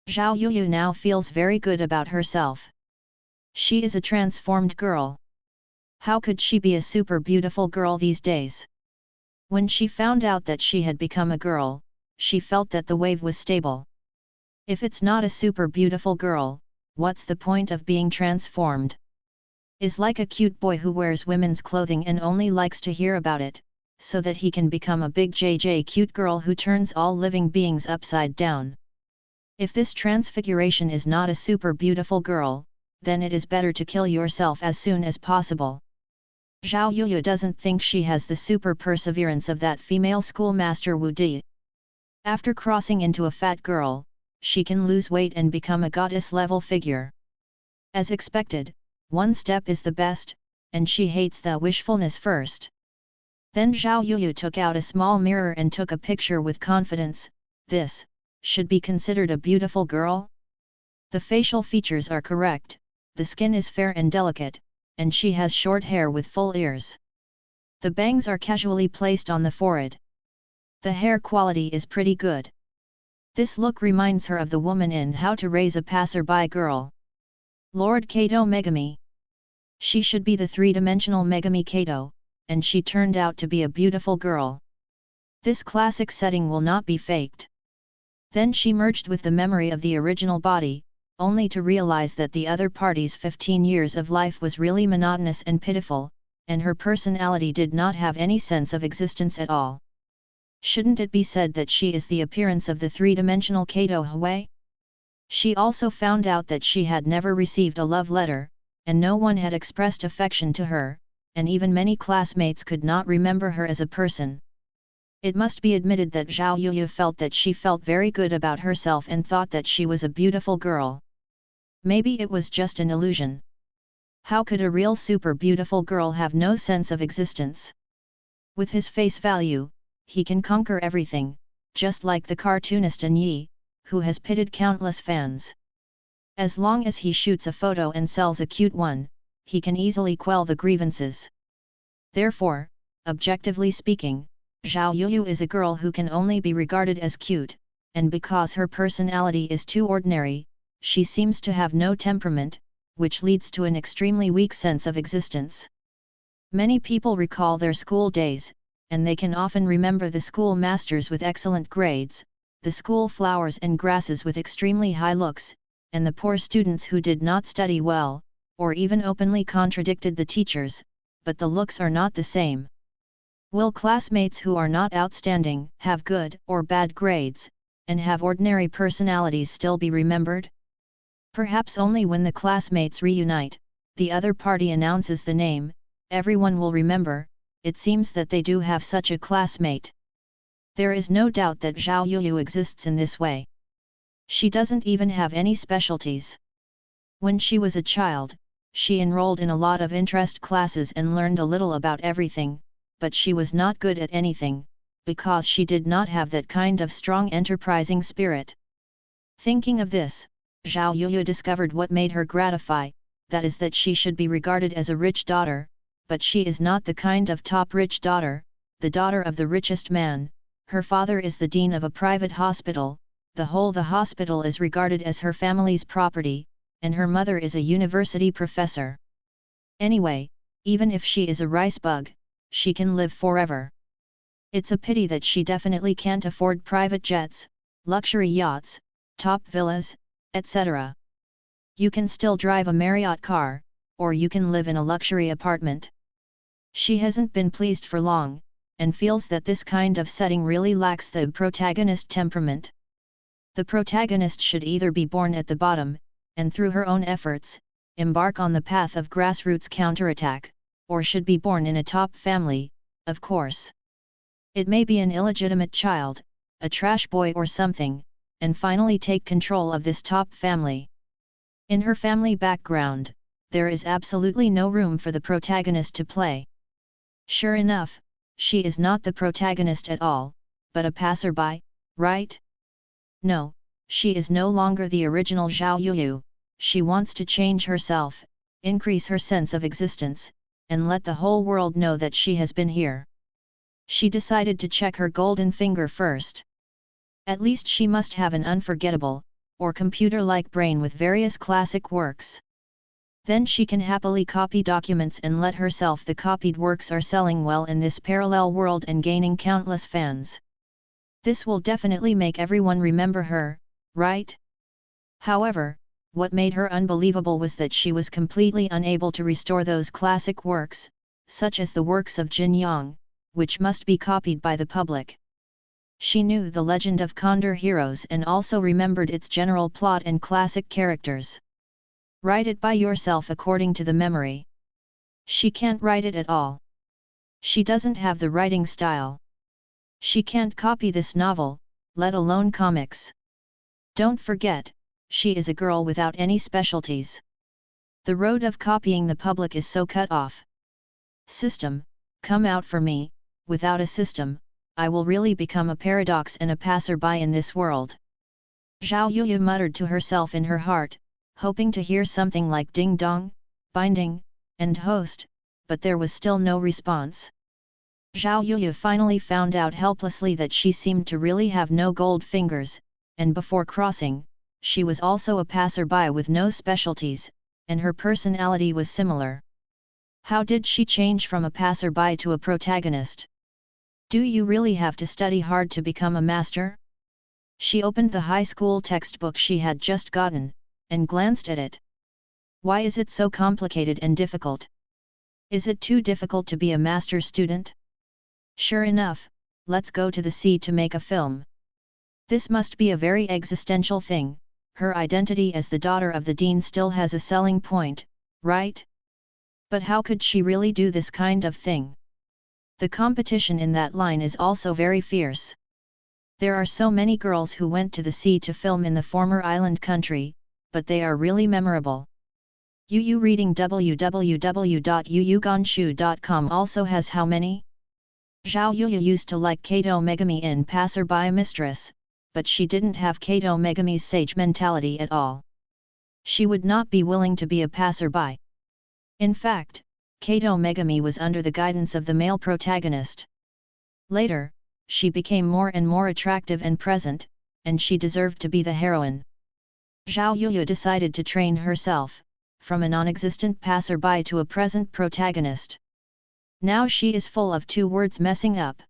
Zhao Yuyu now feels very good about herself. She is a transformed girl. How could she be a super beautiful girl these days? When she found out that she had become a girl, she felt that the wave was stable. If it's not a super beautiful girl, what's the point of being transformed? Is like a cute boy who wears women's clothing and only likes to hear about it, so that he can become a big JJ cute girl who turns all living beings upside down. If this transfiguration is not a super beautiful girl, then it is better to kill yourself as soon as possible. Zhao Yuyu doesn't think she has the super perseverance of that female schoolmaster Wu Di. After crossing into a fat girl, she can lose weight and become a goddess-level figure. As expected, one step is the best, and she hates the wishfulness first. Then Zhao Yuyu took out a small mirror and took a picture with confidence. This should be considered a beautiful girl? The facial features are correct, the skin is fair and delicate, and she has short hair with full ears. The bangs are casually placed on the forehead. The hair quality is pretty good. This look reminds her of the woman in How to Raise a Passerby Girl. Lord Kato Megami. She should be the three-dimensional Megami Kato, and she turned out to be a beautiful girl. This classic setting will not be faked. Then she merged with the memory of the original body, only to realize that the other party's 15 years of life was really monotonous and pitiful, and her personality did not have any sense of existence at all. Shouldn't it be said that she is the appearance of the three-dimensional Kato Hui? She also found out that she had never received a love letter, and no one had expressed affection to her, and even many classmates could not remember her as a person. It must be admitted that Zhao Yuyu felt that she felt very good about herself and thought that she was a beautiful girl. Maybe it was just an illusion. How could a real super beautiful girl have no sense of existence? With his face value, he can conquer everything, just like the cartoonist An Yi, who has pitted countless fans. As long as he shoots a photo and sells a cute one, he can easily quell the grievances. Therefore, objectively speaking, Zhao Yuyu is a girl who can only be regarded as cute, and because her personality is too ordinary, she seems to have no temperament, which leads to an extremely weak sense of existence. Many people recall their school days, and they can often remember the school masters with excellent grades, the school flowers and grasses with extremely high looks, and the poor students who did not study well, or even openly contradicted the teachers, but the looks are not the same. Will classmates who are not outstanding, have good or bad grades, and have ordinary personalities still be remembered? Perhaps only when the classmates reunite, the other party announces the name, everyone will remember. It seems that they do have such a classmate. There is no doubt that Zhao Yuyu exists in this way. She doesn't even have any specialties. When she was a child, she enrolled in a lot of interest classes and learned a little about everything, but she was not good at anything, because she did not have that kind of strong enterprising spirit. Thinking of this, Zhao Yuyu discovered what made her gratify, that is that she should be regarded as a rich daughter, but she is not the kind of top rich daughter, the daughter of the richest man. Her father is the dean of a private hospital, the hospital is regarded as her family's property, and her mother is a university professor. Anyway, even if she is a rice bug, she can live forever. It's a pity that she definitely can't afford private jets, luxury yachts, top villas, etc. You can still drive a Marriott car, or you can live in a luxury apartment. She hasn't been pleased for long, and feels that this kind of setting really lacks the protagonist temperament. The protagonist should either be born at the bottom, and through her own efforts, embark on the path of grassroots counterattack, or should be born in a top family, of course. It may be an illegitimate child, a trash boy or something, and finally take control of this top family. In her family background, there is absolutely no room for the protagonist to play. Sure enough, she is not the protagonist at all, but a passerby, right? No, she is no longer the original Zhao Yuyu. She wants to change herself, increase her sense of existence, and let the whole world know that she has been here. She decided to check her golden finger first. At least she must have an unforgettable, or computer-like brain with various classic works. Then she can happily copy documents and let herself the copied works are selling well in this parallel world and gaining countless fans. This will definitely make everyone remember her, right? However, what made her unbelievable was that she was completely unable to restore those classic works, such as the works of Jin Yang, which must be copied by the public. She knew the legend of Condor heroes and also remembered its general plot and classic characters. Write it by yourself according to the memory. She can't write it at all. She doesn't have the writing style. She can't copy this novel, let alone comics. Don't forget, she is a girl without any specialties. The road of copying the public is so cut off. System, come out for me. Without a system, I will really become a paradox and a passerby in this world. Zhao Yuyu muttered to herself in her heart, hoping to hear something like ding dong, binding, and host, but there was still no response. Zhao Yuyu finally found out helplessly that she seemed to really have no gold fingers, and before crossing, she was also a passerby with no specialties, and her personality was similar. How did she change from a passerby to a protagonist? Do you really have to study hard to become a master? She opened the high school textbook she had just gotten, and glanced at it. Why is it so complicated and difficult? Is it too difficult to be a master student? Sure enough, let's go to the sea to make a film. This must be a very existential thing, her identity as the daughter of the dean still has a selling point, right? But how could she really do this kind of thing? The competition in that line is also very fierce. There are so many girls who went to the sea to film in the former island country, but they are really memorable. Yuyu reading www.yuyugonshu.com also has how many? Zhao Yuyu used to like Kato Megami in Passerby Mistress, but she didn't have Kato Megami's sage mentality at all. She would not be willing to be a passerby. In fact, Kato Megami was under the guidance of the male protagonist. Later, she became more and more attractive and present, and she deserved to be the heroine. Zhao Yuyu decided to train herself, from a non-existent passerby to a present protagonist. Now she is full of two words messing up.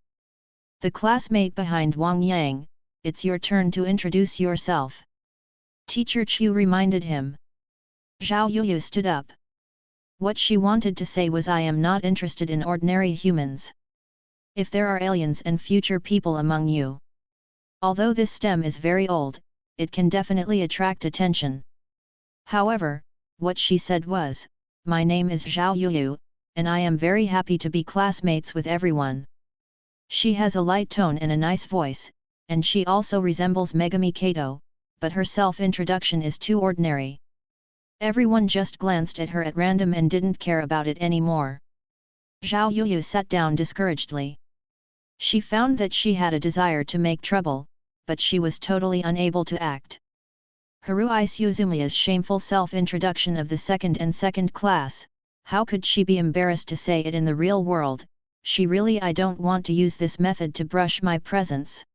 The classmate behind Wang Yang, it's your turn to introduce yourself. Teacher Chu reminded him. Zhao Yuyu stood up. What she wanted to say was I am not interested in ordinary humans. If there are aliens and future people among you. Although this stem is very old, it can definitely attract attention. However, what she said was, my name is Zhao Yuyu, and I am very happy to be classmates with everyone. She has a light tone and a nice voice, and she also resembles Megami Kato, but her self-introduction is too ordinary. Everyone just glanced at her at random and didn't care about it anymore. Zhao Yuyu sat down discouragedly. She found that she had a desire to make trouble, but she was totally unable to act. Haruhi Suzumiya's shameful self-introduction of the second class, how could she be embarrassed to say it in the real world? I don't want to use this method to brush my presence.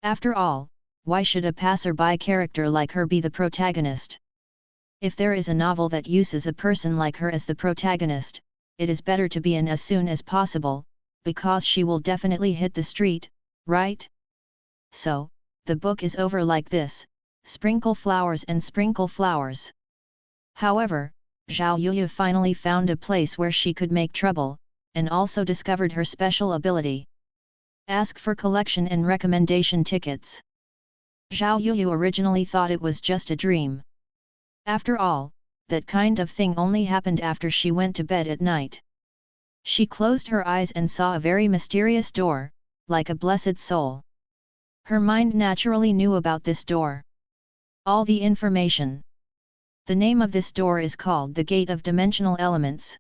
After all, why should a passerby character like her be the protagonist? If there is a novel that uses a person like her as the protagonist, it is better to be in as soon as possible, because she will definitely hit the street, right? So, the book is over like this, sprinkle flowers and sprinkle flowers. However, Zhao Yuyu finally found a place where she could make trouble, and also discovered her special ability. Ask for collection and recommendation tickets. Zhao Yuyu originally thought it was just a dream. After all, that kind of thing only happened after she went to bed at night. She closed her eyes and saw a very mysterious door, like a blessed soul. Her mind naturally knew about this door. All the information. The name of this door is called the Gate of Dimensional Elements.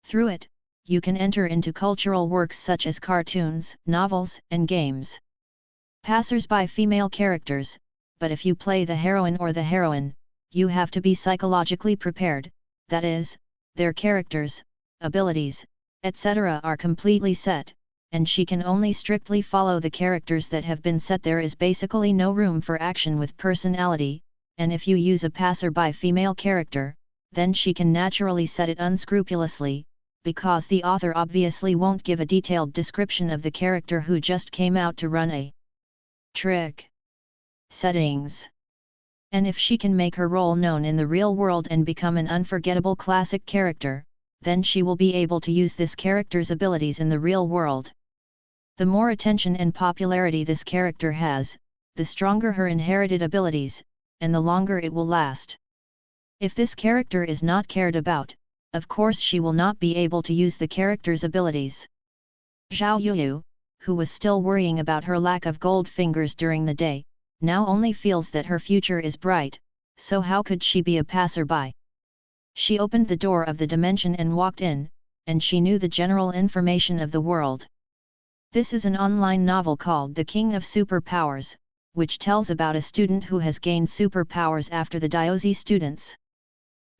Through it, you can enter into cultural works such as cartoons, novels, and games. Passers-by female characters, but if you play the heroine or the heroine, you have to be psychologically prepared, that is, their characters, abilities, etc. are completely set, and she can only strictly follow the characters that have been set. There is basically no room for action with personality, and if you use a passerby female character, then she can naturally set it unscrupulously, because the author obviously won't give a detailed description of the character who just came out to run a trick. Settings. And if she can make her role known in the real world and become an unforgettable classic character, then she will be able to use this character's abilities in the real world. The more attention and popularity this character has, the stronger her inherited abilities, and the longer it will last. If this character is not cared about, of course she will not be able to use the character's abilities. Zhao Yuyu, who was still worrying about her lack of gold fingers during the day, now only feels that her future is bright, so how could she be a passerby? She opened the door of the dimension and walked in, and she knew the general information of the world. This is an online novel called The King of Superpowers, which tells about a student who has gained superpowers after the Diozi students.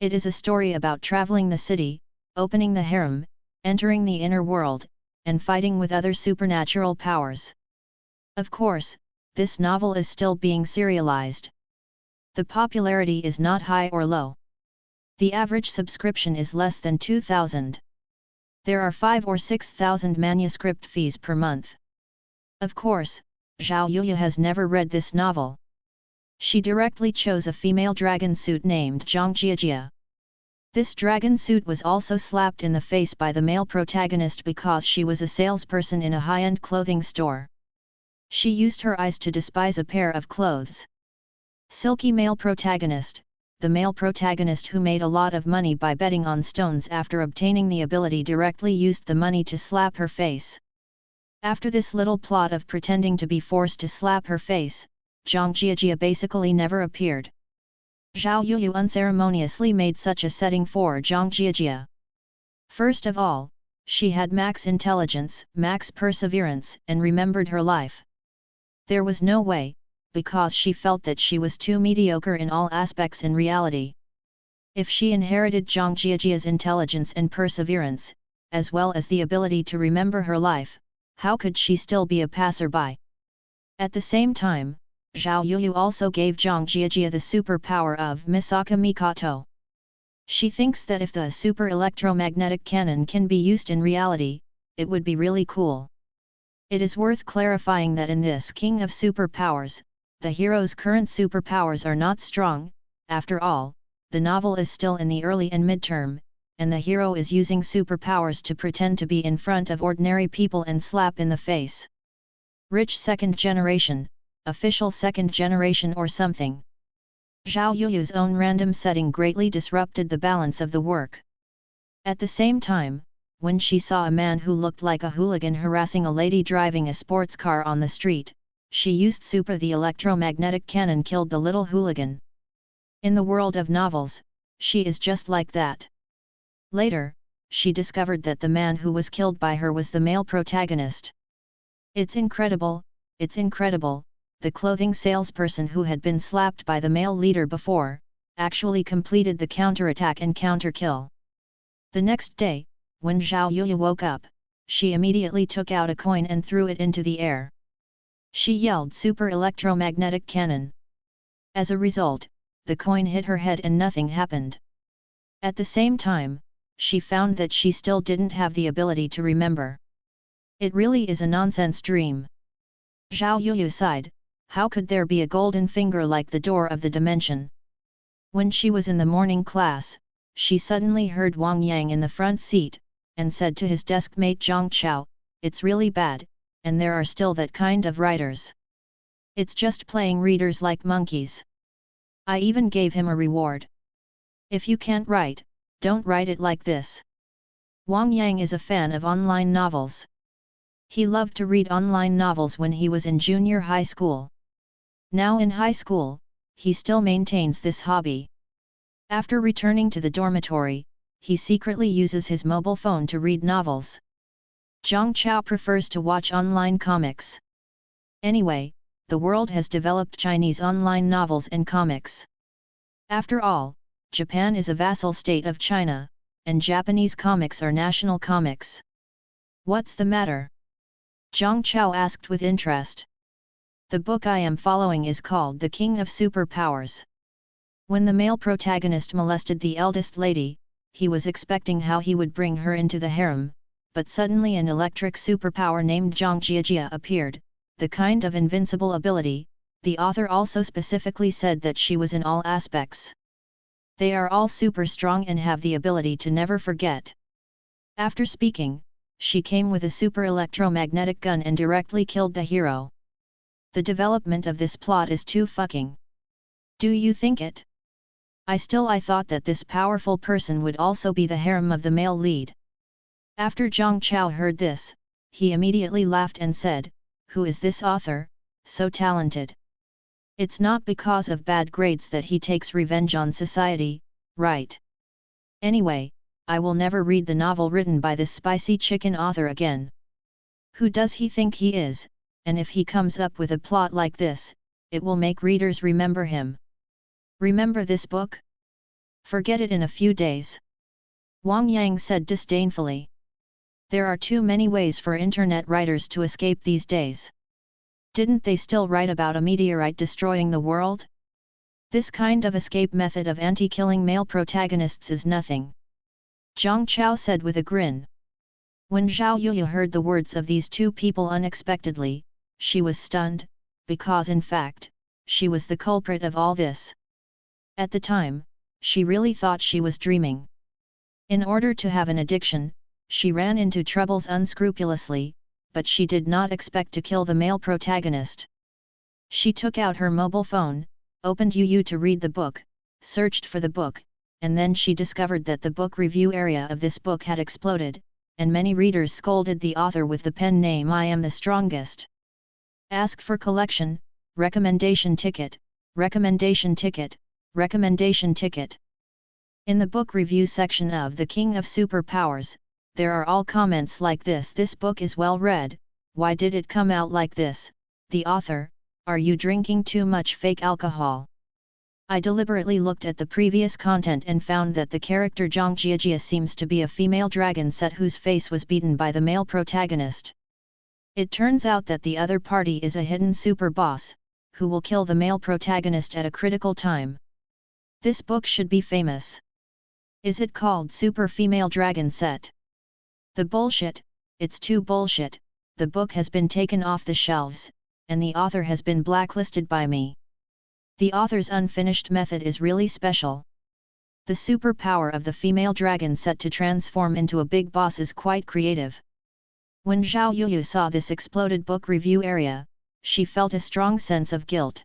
It is a story about traveling the city, opening the harem, entering the inner world, and fighting with other supernatural powers. Of course, this novel is still being serialized. The popularity is not high or low. The average subscription is less than 2,000. There are 5 or 6,000 manuscript fees per month. Of course, Zhao Yuyu has never read this novel. She directly chose a female dragon suit named Zhang Jiajia. This dragon suit was also slapped in the face by the male protagonist because she was a salesperson in a high-end clothing store. She used her eyes to despise a pair of clothes. Silky male protagonist, the male protagonist who made a lot of money by betting on stones after obtaining the ability, directly used the money to slap her face. After this little plot of pretending to be forced to slap her face, Zhang Jiajia basically never appeared. Zhao Yuyu unceremoniously made such a setting for Zhang Jiajia. First of all, she had max intelligence, max perseverance, and remembered her life. There was no way, because she felt that she was too mediocre in all aspects in reality. If she inherited Zhang Jiajia's intelligence and perseverance, as well as the ability to remember her life, how could she still be a passerby? At the same time, Zhao Yuyu also gave Zhang Jiajia the superpower of Misaka Mikoto. She thinks that if the super electromagnetic cannon can be used in reality, it would be really cool. It is worth clarifying that in this King of Superpowers, the hero's current superpowers are not strong. After all, the novel is still in the early and midterm, and the hero is using superpowers to pretend to be in front of ordinary people and slap in the face. Rich second generation, official second generation or something. Zhao Yuyu's own random setting greatly disrupted the balance of the work. At the same time, when she saw a man who looked like a hooligan harassing a lady driving a sports car on the street, she used super. The electromagnetic cannon killed the little hooligan. In the world of novels, she is just like that. Later, she discovered that the man who was killed by her was the male protagonist. It's incredible, the clothing salesperson who had been slapped by the male leader before, actually completed the counterattack and counter-kill. The next day, when Zhao Yuyu woke up, she immediately took out a coin and threw it into the air. She yelled super electromagnetic cannon. As a result, the coin hit her head and nothing happened. At the same time, she found that she still didn't have the ability to remember. It really is a nonsense dream. Zhao Yuyu sighed, how could there be a golden finger like the door of the dimension? When she was in the morning class, she suddenly heard Wang Yang in the front seat, and said to his desk mate Zhang Chao, it's really bad, and there are still that kind of writers. It's just playing readers like monkeys. I even gave him a reward. If you can't write, don't write it like this. Wang Yang is a fan of online novels. He loved to read online novels when he was in junior high school. Now in high school, he still maintains this hobby. After returning to the dormitory, he secretly uses his mobile phone to read novels. Zhang Chao prefers to watch online comics. Anyway, the world has developed Chinese online novels and comics. After all, Japan is a vassal state of China, and Japanese comics are national comics. What's the matter? Zhang Chao asked with interest. The book I am following is called The King of Superpowers. When the male protagonist molested the eldest lady, he was expecting how he would bring her into the harem, but suddenly an electric superpower named Zhang Jiajia appeared, the kind of invincible ability. The author also specifically said that she was in all aspects. They are all super strong and have the ability to never forget. After speaking, she came with a super electromagnetic gun and directly killed the hero. The development of this plot is too fucking. Do you think it? I thought that this powerful person would also be the harem of the male lead. After Zhang Chao heard this, he immediately laughed and said, "Who is this author, so talented? It's not because of bad grades that he takes revenge on society, right? Anyway, I will never read the novel written by this spicy chicken author again. Who does he think he is, and if he comes up with a plot like this, it will make readers remember him. Remember this book? Forget it in a few days." Wang Yang said disdainfully. There are too many ways for internet writers to escape these days. Didn't they still write about a meteorite destroying the world? This kind of escape method of anti-killing male protagonists is nothing. Zhang Chao said with a grin. When Zhao Yuyu heard the words of these two people unexpectedly, she was stunned, because in fact, she was the culprit of all this. At the time, she really thought she was dreaming. In order to have an addiction, she ran into troubles unscrupulously, but she did not expect to kill the male protagonist. She took out her mobile phone, opened Yuyu to read the book, searched for the book, and then she discovered that the book review area of this book had exploded, and many readers scolded the author with the pen name "I am the strongest." Ask for collection, recommendation ticket, recommendation ticket, recommendation ticket. In the book review section of The King of Superpowers, there are all comments like this: "This book is well read, why did it come out like this? The author, are you drinking too much fake alcohol?" I deliberately looked at the previous content and found that the character Zhang Jiajia seems to be a female dragon set whose face was beaten by the male protagonist. It turns out that the other party is a hidden super boss, who will kill the male protagonist at a critical time. This book should be famous. Is it called Super Female Dragon Set? The bullshit, it's too bullshit. The book has been taken off the shelves, and the author has been blacklisted by me. The author's unfinished method is really special. The superpower of the female dragon set to transform into a big boss is quite creative. When Zhao Yuyu saw this exploded book review area, she felt a strong sense of guilt.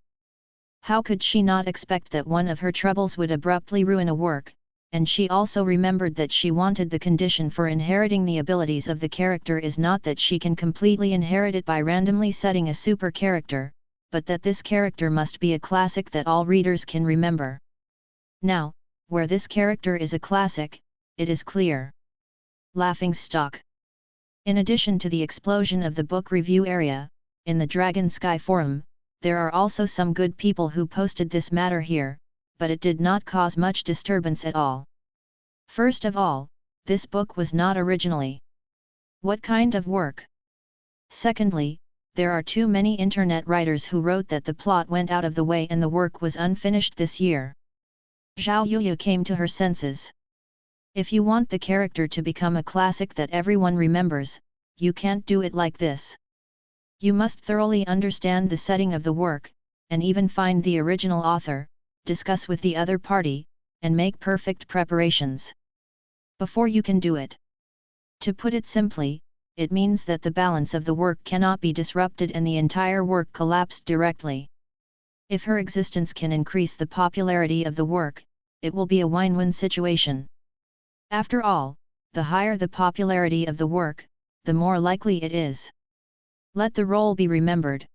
How could she not expect that one of her troubles would abruptly ruin a work, and she also remembered that she wanted the condition for inheriting the abilities of the character is not that she can completely inherit it by randomly setting a super character, but that this character must be a classic that all readers can remember. Now, where this character is a classic, it is clear. Laughingstock. In addition to the explosion of the book review area, in the Dragon Sky forum, there are also some good people who posted this matter here, but it did not cause much disturbance at all. First of all, this book was not originally. What kind of work? Secondly, there are too many internet writers who wrote that the plot went out of the way and the work was unfinished this year. Zhao Yuyu came to her senses. If you want the character to become a classic that everyone remembers, you can't do it like this. You must thoroughly understand the setting of the work, and even find the original author, discuss with the other party, and make perfect preparations before you can do it. To put it simply, it means that the balance of the work cannot be disrupted and the entire work collapsed directly. If her existence can increase the popularity of the work, it will be a win-win situation. After all, the higher the popularity of the work, the more likely it is. Let the role be remembered.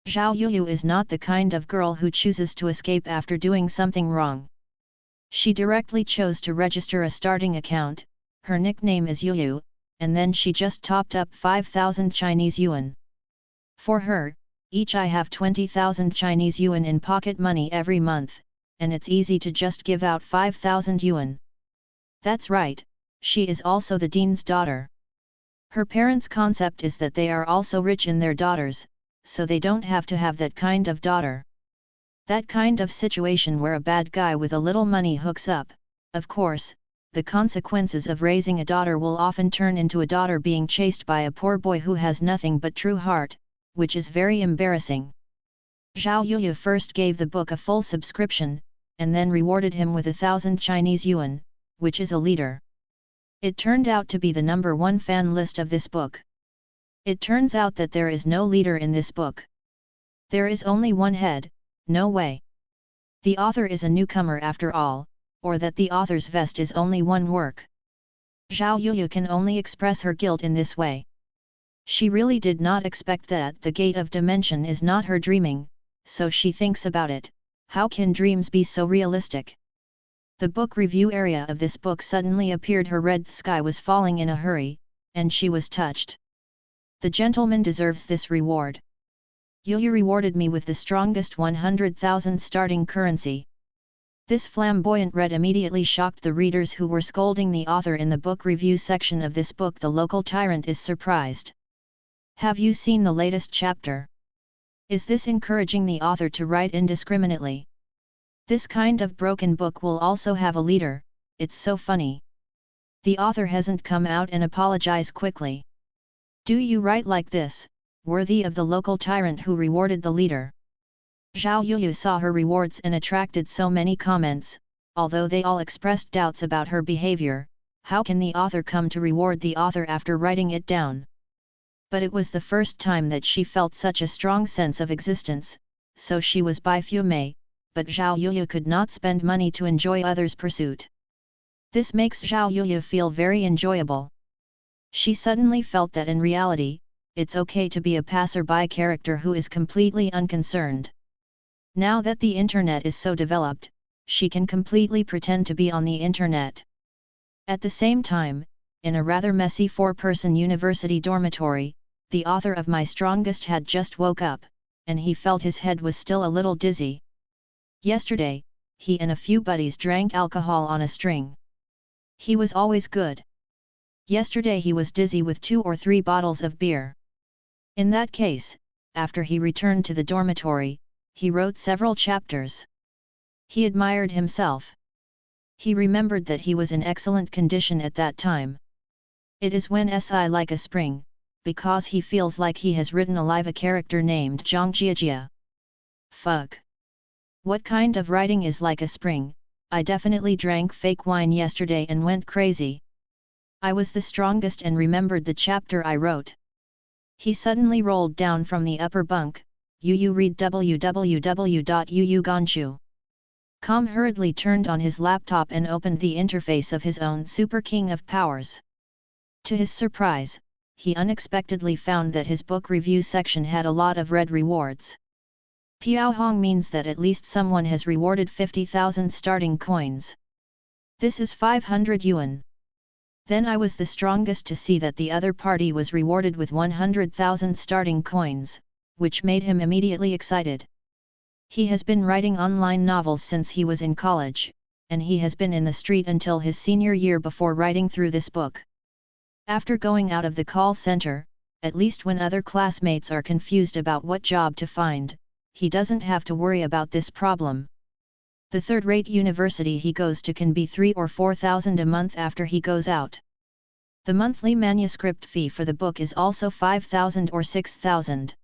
Zhao Yuyu is not the kind of girl who chooses to escape after doing something wrong. She directly chose to register a starting account, her nickname is Yuyu, and then she just topped up 5,000 Chinese yuan. For her, each I have 20,000 Chinese yuan in pocket money every month, and it's easy to just give out 5,000 yuan. That's right, she is also the dean's daughter. Her parents' concept is that they are also rich in their daughters, so they don't have to have that kind of daughter. That kind of situation where a bad guy with a little money hooks up, of course, the consequences of raising a daughter will often turn into a daughter being chased by a poor boy who has nothing but true heart, which is very embarrassing. Zhao Yuyu first gave the book a full subscription, and then rewarded him with 1,000 Chinese yuan, which is a liter. It turned out to be the #1 fan list of this book. It turns out that there is no leader in this book. There is only one head, no way. The author is a newcomer after all, or that the author's vest is only one work. Zhao Yuyu can only express her guilt in this way. She really did not expect that the gate of dimension is not her dreaming, so she thinks about it, how can dreams be so realistic? The book review area of this book suddenly appeared. Her red sky was falling in a hurry, and she was touched. The gentleman deserves this reward. Yuyu rewarded me with the strongest 100,000 starting currency. This flamboyant red immediately shocked the readers who were scolding the author in the book review section of this book. The local tyrant is surprised. Have you seen the latest chapter? Is this encouraging the author to write indiscriminately? This kind of broken book will also have a leader, it's so funny. The author hasn't come out and apologized quickly. Do you write like this, worthy of the local tyrant who rewarded the leader? Zhao Yuyu saw her rewards and attracted so many comments, although they all expressed doubts about her behavior. How can the author come to reward the author after writing it down? But it was the first time that she felt such a strong sense of existence, so she was by fume, but Zhao Yuyu could not spend money to enjoy others' pursuit. This makes Zhao Yuyu feel very enjoyable. She suddenly felt that in reality, it's okay to be a passerby character who is completely unconcerned. Now that the internet is so developed, she can completely pretend to be on the internet. At the same time, in a rather messy 4-person university dormitory, the author of My Strongest had just woke up, and he felt his head was still a little dizzy. Yesterday, he and a few buddies drank alcohol on a string. He was always good. Yesterday he was dizzy with 2 or 3 bottles of beer. In that case, after he returned to the dormitory, he wrote several chapters. He admired himself. He remembered that he was in excellent condition at that time. It is when si like a spring, because he feels like he has written alive a character named Zhang Jiajia. Fuck. What kind of writing is like a spring? I definitely drank fake wine yesterday and went crazy. I was the strongest and remembered the chapter I wrote. He suddenly rolled down from the upper bunk. Yuyu read www.yuyuganshu.com hurriedly turned on his laptop and opened the interface of his own Super King of Powers. To his surprise, he unexpectedly found that his book review section had a lot of red rewards. Piaohong means that at least someone has rewarded 50,000 starting coins. This is 500 yuan. Then I was the strongest to see that the other party was rewarded with 100,000 starting coins, which made him immediately excited. He has been writing online novels since he was in college, and he has been in the street until his senior year before writing through this book. After going out of the call center, at least when other classmates are confused about what job to find, he doesn't have to worry about this problem. The third-rate university he goes to can be 3,000 or 4,000 a month after he goes out. The monthly manuscript fee for the book is also 5,000 or 6,000.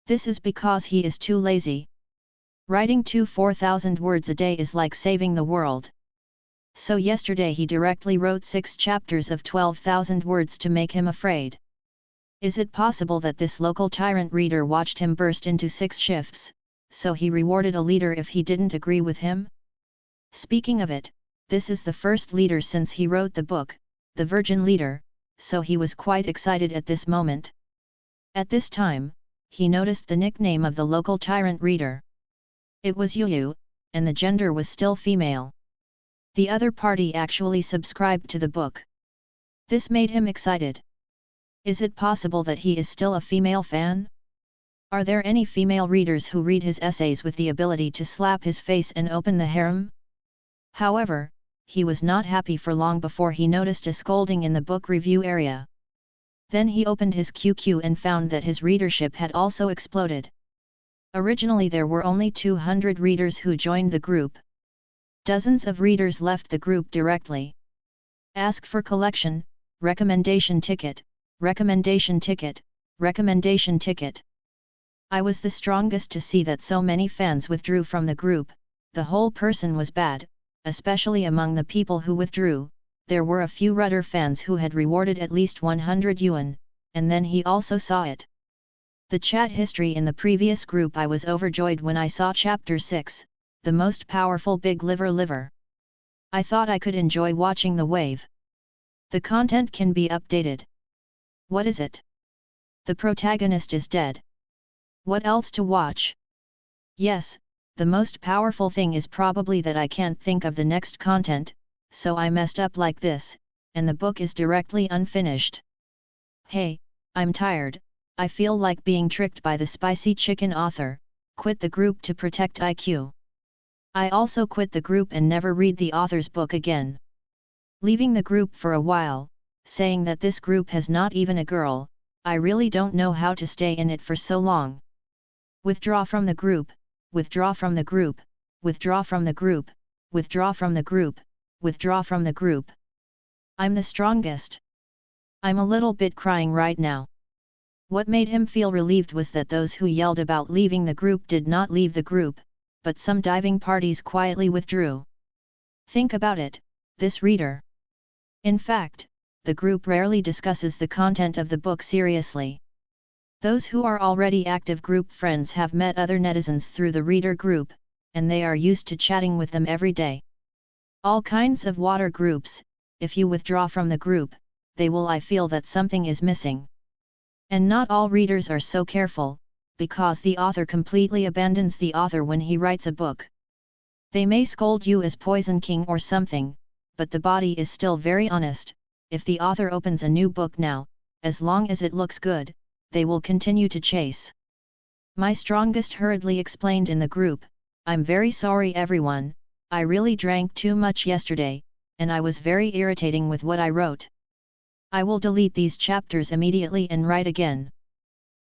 This is because he is too lazy. Writing 4,000 words a day is like saving the world. So yesterday he directly wrote 6 chapters of 12,000 words to make him afraid. Is it possible that this local tyrant reader watched him burst into 6 shifts, so he rewarded a leader if he didn't agree with him? Speaking of it, this is the first leader since he wrote the book, the Virgin Leader, so he was quite excited at this moment. At this time, he noticed the nickname of the local tyrant reader. It was Yuyu, and the gender was still female. The other party actually subscribed to the book. This made him excited. Is it possible that he is still a female fan? Are there any female readers who read his essays with the ability to slap his face and open the harem? However, he was not happy for long before he noticed a scolding in the book review area. Then he opened his QQ and found that his readership had also exploded. Originally there were only 200 readers who joined the group. Dozens of readers left the group directly. Ask for collection, recommendation ticket, recommendation ticket, recommendation ticket. I was the strongest to see that so many fans withdrew from the group. The whole person was bad, especially among the people who withdrew. There were a few Rudder fans who had rewarded at least 100 yuan, and then he also saw it. The chat history in the previous group. I was overjoyed when I saw chapter 6, the most powerful big liver. I thought I could enjoy watching the wave. The content can be updated. What is it? The protagonist is dead. What else to watch? Yes, the most powerful thing is probably that I can't think of the next content, so I messed up like this, and the book is directly unfinished. Hey, I'm tired, I feel like being tricked by the spicy chicken author. Quit the group to protect IQ. I also quit the group and never read the author's book again. Leaving the group for a while, saying that this group has not even a girl, I really don't know how to stay in it for so long. Withdraw from the group, withdraw from the group, withdraw from the group, withdraw from the group, withdraw from the group. I'm the strongest. I'm a little bit crying right now. What made him feel relieved was that those who yelled about leaving the group did not leave the group, but some diving parties quietly withdrew. Think about it, this reader. In fact, the group rarely discusses the content of the book seriously. Those who are already active group friends have met other netizens through the reader group, and they are used to chatting with them every day. All kinds of water groups, if you withdraw from the group, they will I feel that something is missing. And not all readers are so careful, because the author completely abandons the author when he writes a book. They may scold you as Poison King or something, but the body is still very honest. If the author opens a new book now, as long as it looks good, they will continue to chase. My strongest hurriedly explained in the group, I'm very sorry everyone, I really drank too much yesterday, and I was very irritating with what I wrote. I will delete these chapters immediately and write again.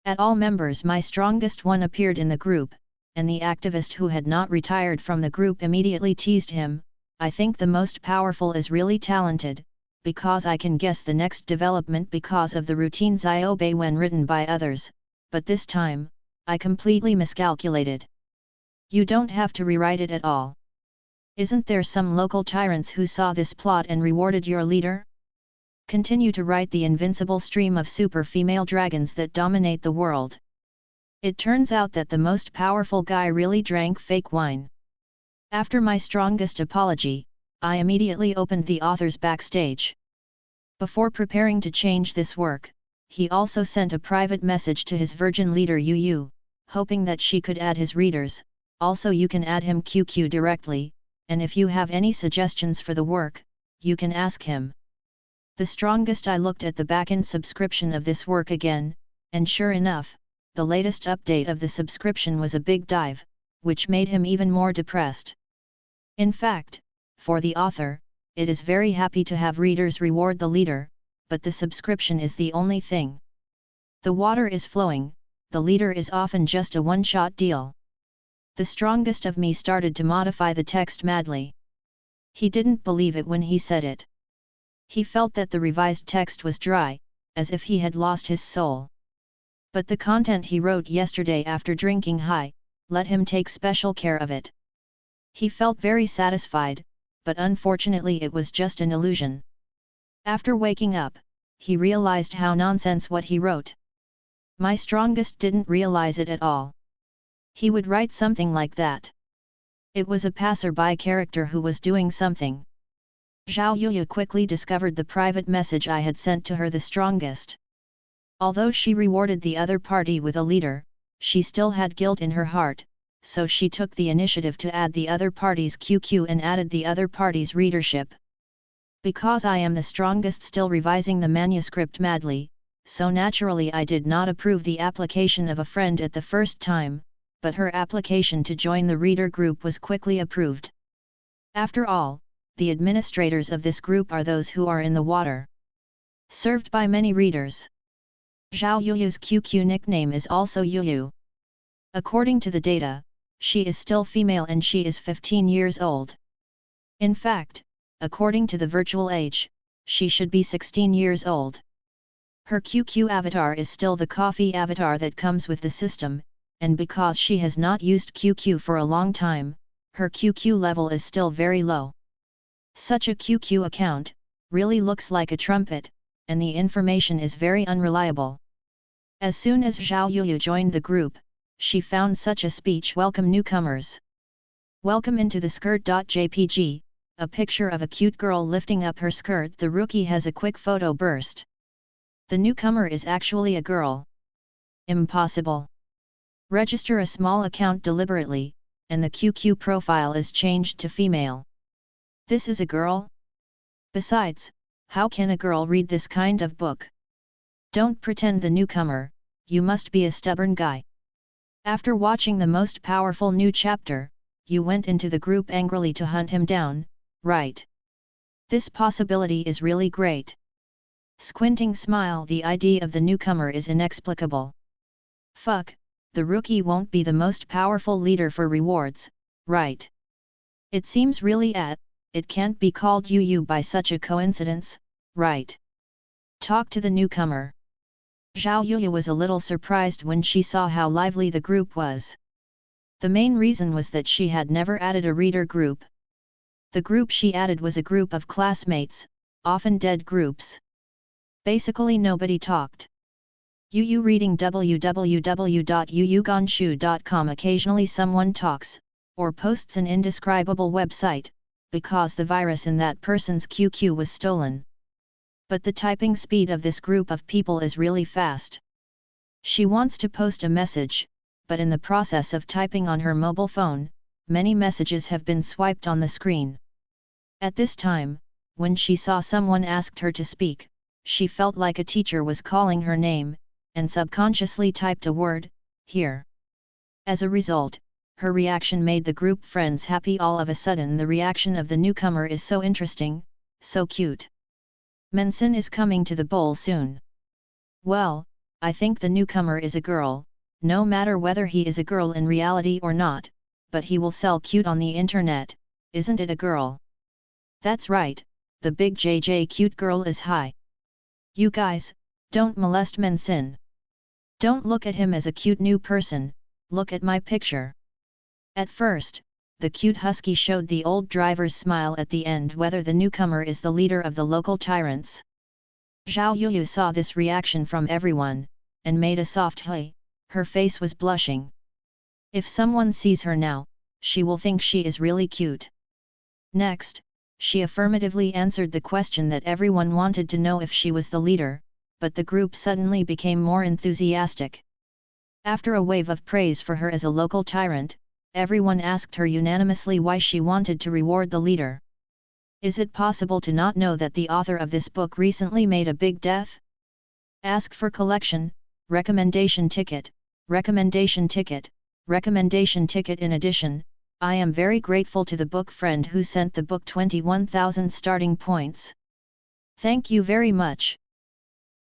At all members my strongest one appeared in the group, and the activist who had not retired from the group immediately teased him, I think the most powerful is really talented, because I can guess the next development because of the routines I obey when written by others, but this time, I completely miscalculated. You don't have to rewrite it at all. Isn't there some local tyrants who saw this plot and rewarded your leader? Continue to write the invincible stream of super female dragons that dominate the world. It turns out that the most powerful guy really drank fake wine. After my strongest apology, I immediately opened the author's backstage. Before preparing to change this work, he also sent a private message to his virgin leader Yu, hoping that she could add his readers. Also you can add him QQ directly, and if you have any suggestions for the work, you can ask him. The strongest I looked at the backend subscription of this work again, and sure enough, the latest update of the subscription was a big dive, which made him even more depressed. In fact, for the author, it is very happy to have readers reward the leader, but the subscription is the only thing. The water is flowing, the leader is often just a one-shot deal. The strongest of me started to modify the text madly. He didn't believe it when he said it. He felt that the revised text was dry, as if he had lost his soul. But the content he wrote yesterday after drinking high, let him take special care of it. He felt very satisfied, but unfortunately it was just an illusion. After waking up, he realized how nonsense what he wrote. My strongest didn't realize it at all. He would write something like that. It was a passerby character who was doing something. Zhao Yuya quickly discovered the private message I had sent to her the strongest. Although she rewarded the other party with a leader, she still had guilt in her heart, so she took the initiative to add the other party's QQ and added the other party's readership. Because I am the strongest still revising the manuscript madly, so naturally I did not approve the application of a friend at the first time, but her application to join the reader group was quickly approved. After all, the administrators of this group are those who are in the water. Served by many readers. Zhao Yuyu's QQ nickname is also Yuyu. According to the data, she is still female and she is 15 years old. In fact, according to the virtual age, she should be 16 years old. Her QQ avatar is still the coffee avatar that comes with the system, and because she has not used QQ for a long time, her QQ level is still very low. Such a QQ account really looks like a trumpet, and the information is very unreliable. As soon as Zhao Yuyu joined the group, she found such a speech: "Welcome newcomers. Welcome into the skirt.jpg, a picture of a cute girl lifting up her skirt. The rookie has a quick photo burst. The newcomer is actually a girl. Impossible. Register a small account deliberately, and the QQ profile is changed to female. This is a girl? Besides, how can a girl read this kind of book? Don't pretend the newcomer, you must be a stubborn guy." After watching the most powerful new chapter, you went into the group angrily to hunt him down, right? This possibility is really great. Squinting smile, the idea of the newcomer is inexplicable. Fuck, the rookie won't be the most powerful leader for rewards, right? It seems really it can't be called Yu by such a coincidence, right? Talk to the newcomer. Zhao Yuyu was a little surprised when she saw how lively the group was. The main reason was that she had never added a reader group. The group she added was a group of classmates, often dead groups. Basically nobody talked. Yuyu reading www.yuyugonshu.com. Occasionally someone talks, or posts an indescribable website, because the virus in that person's QQ was stolen. But the typing speed of this group of people is really fast. She wants to post a message, but in the process of typing on her mobile phone, many messages have been swiped on the screen. At this time, when she saw someone asked her to speak, she felt like a teacher was calling her name, and subconsciously typed a word, "here." As a result, her reaction made the group friends happy. All of a sudden the reaction of the newcomer is so interesting, so cute. Mensin is coming to the bowl soon. Well, I think the newcomer is a girl, no matter whether he is a girl in reality or not, but he will sell cute on the internet, isn't it a girl? That's right, the big JJ cute girl is high. You guys, don't molest Mensin. Don't look at him as a cute new person, look at my picture. At first, the cute husky showed the old driver's smile at the end whether the newcomer is the leader of the local tyrants. Zhao Yuyu saw this reaction from everyone, and made a soft hey, her face was blushing. If someone sees her now, she will think she is really cute. Next, she affirmatively answered the question that everyone wanted to know if she was the leader, but the group suddenly became more enthusiastic. After a wave of praise for her as a local tyrant, everyone asked her unanimously why she wanted to reward the leader. Is it possible to not know that the author of this book recently made a big death? Ask for collection, recommendation ticket, recommendation ticket, recommendation ticket. In addition, I am very grateful to the book friend who sent the book 21,000 starting points. Thank you very much.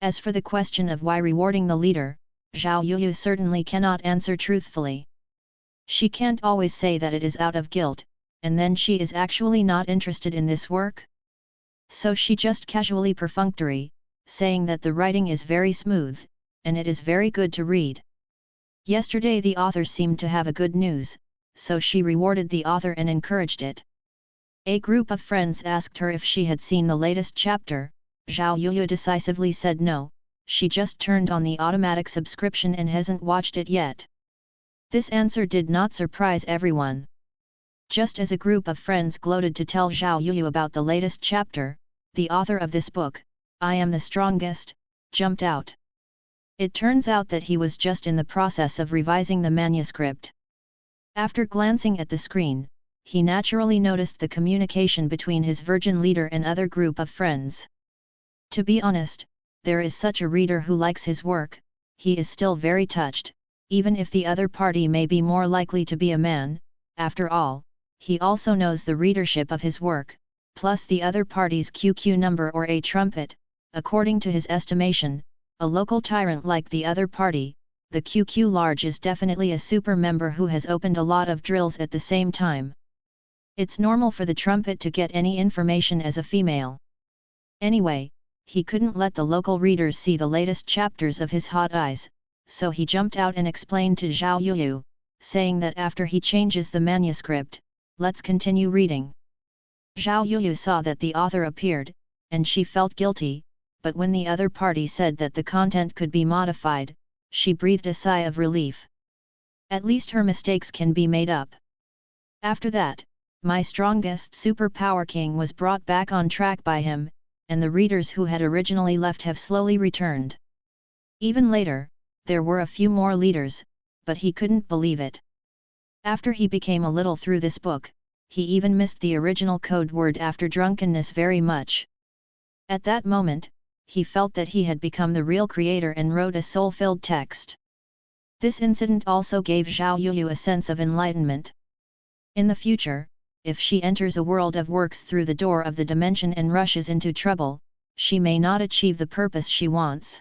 As for the question of why rewarding the leader, Zhao Yuyu certainly cannot answer truthfully. She can't always say that it is out of guilt, and then she is actually not interested in this work. So she just casually perfunctory, saying that the writing is very smooth, and it is very good to read. Yesterday the author seemed to have a good news, so she rewarded the author and encouraged it. A group of friends asked her if she had seen the latest chapter. Zhao Yuyu decisively said no, she just turned on the automatic subscription and hasn't watched it yet. This answer did not surprise everyone. Just as a group of friends gloated to tell Zhao Yuyu about the latest chapter, the author of this book, I Am the Strongest, jumped out. It turns out that he was just in the process of revising the manuscript. After glancing at the screen, he naturally noticed the communication between his virgin leader and other group of friends. To be honest, there is such a reader who likes his work, he is still very touched. Even if the other party may be more likely to be a man, after all, he also knows the readership of his work, plus the other party's QQ number or a trumpet. According to his estimation, a local tyrant like the other party, the QQ large is definitely a super member who has opened a lot of drills at the same time. It's normal for the trumpet to get any information as a female. Anyway, he couldn't let the local readers see the latest chapters of his hot eyes, so he jumped out and explained to Zhao Yuyu, saying that after he changes the manuscript, let's continue reading. Zhao Yuyu saw that the author appeared, and she felt guilty, but when the other party said that the content could be modified, she breathed a sigh of relief. At least her mistakes can be made up. After that, my strongest superpower king was brought back on track by him, and the readers who had originally left have slowly returned. Even later, there were a few more leaders, but he couldn't believe it. After he became a little through this book, he even missed the original code word after drunkenness very much. At that moment, he felt that he had become the real creator and wrote a soul-filled text. This incident also gave Zhao Yuyu a sense of enlightenment. In the future, if she enters a world of works through the door of the dimension and rushes into trouble, she may not achieve the purpose she wants.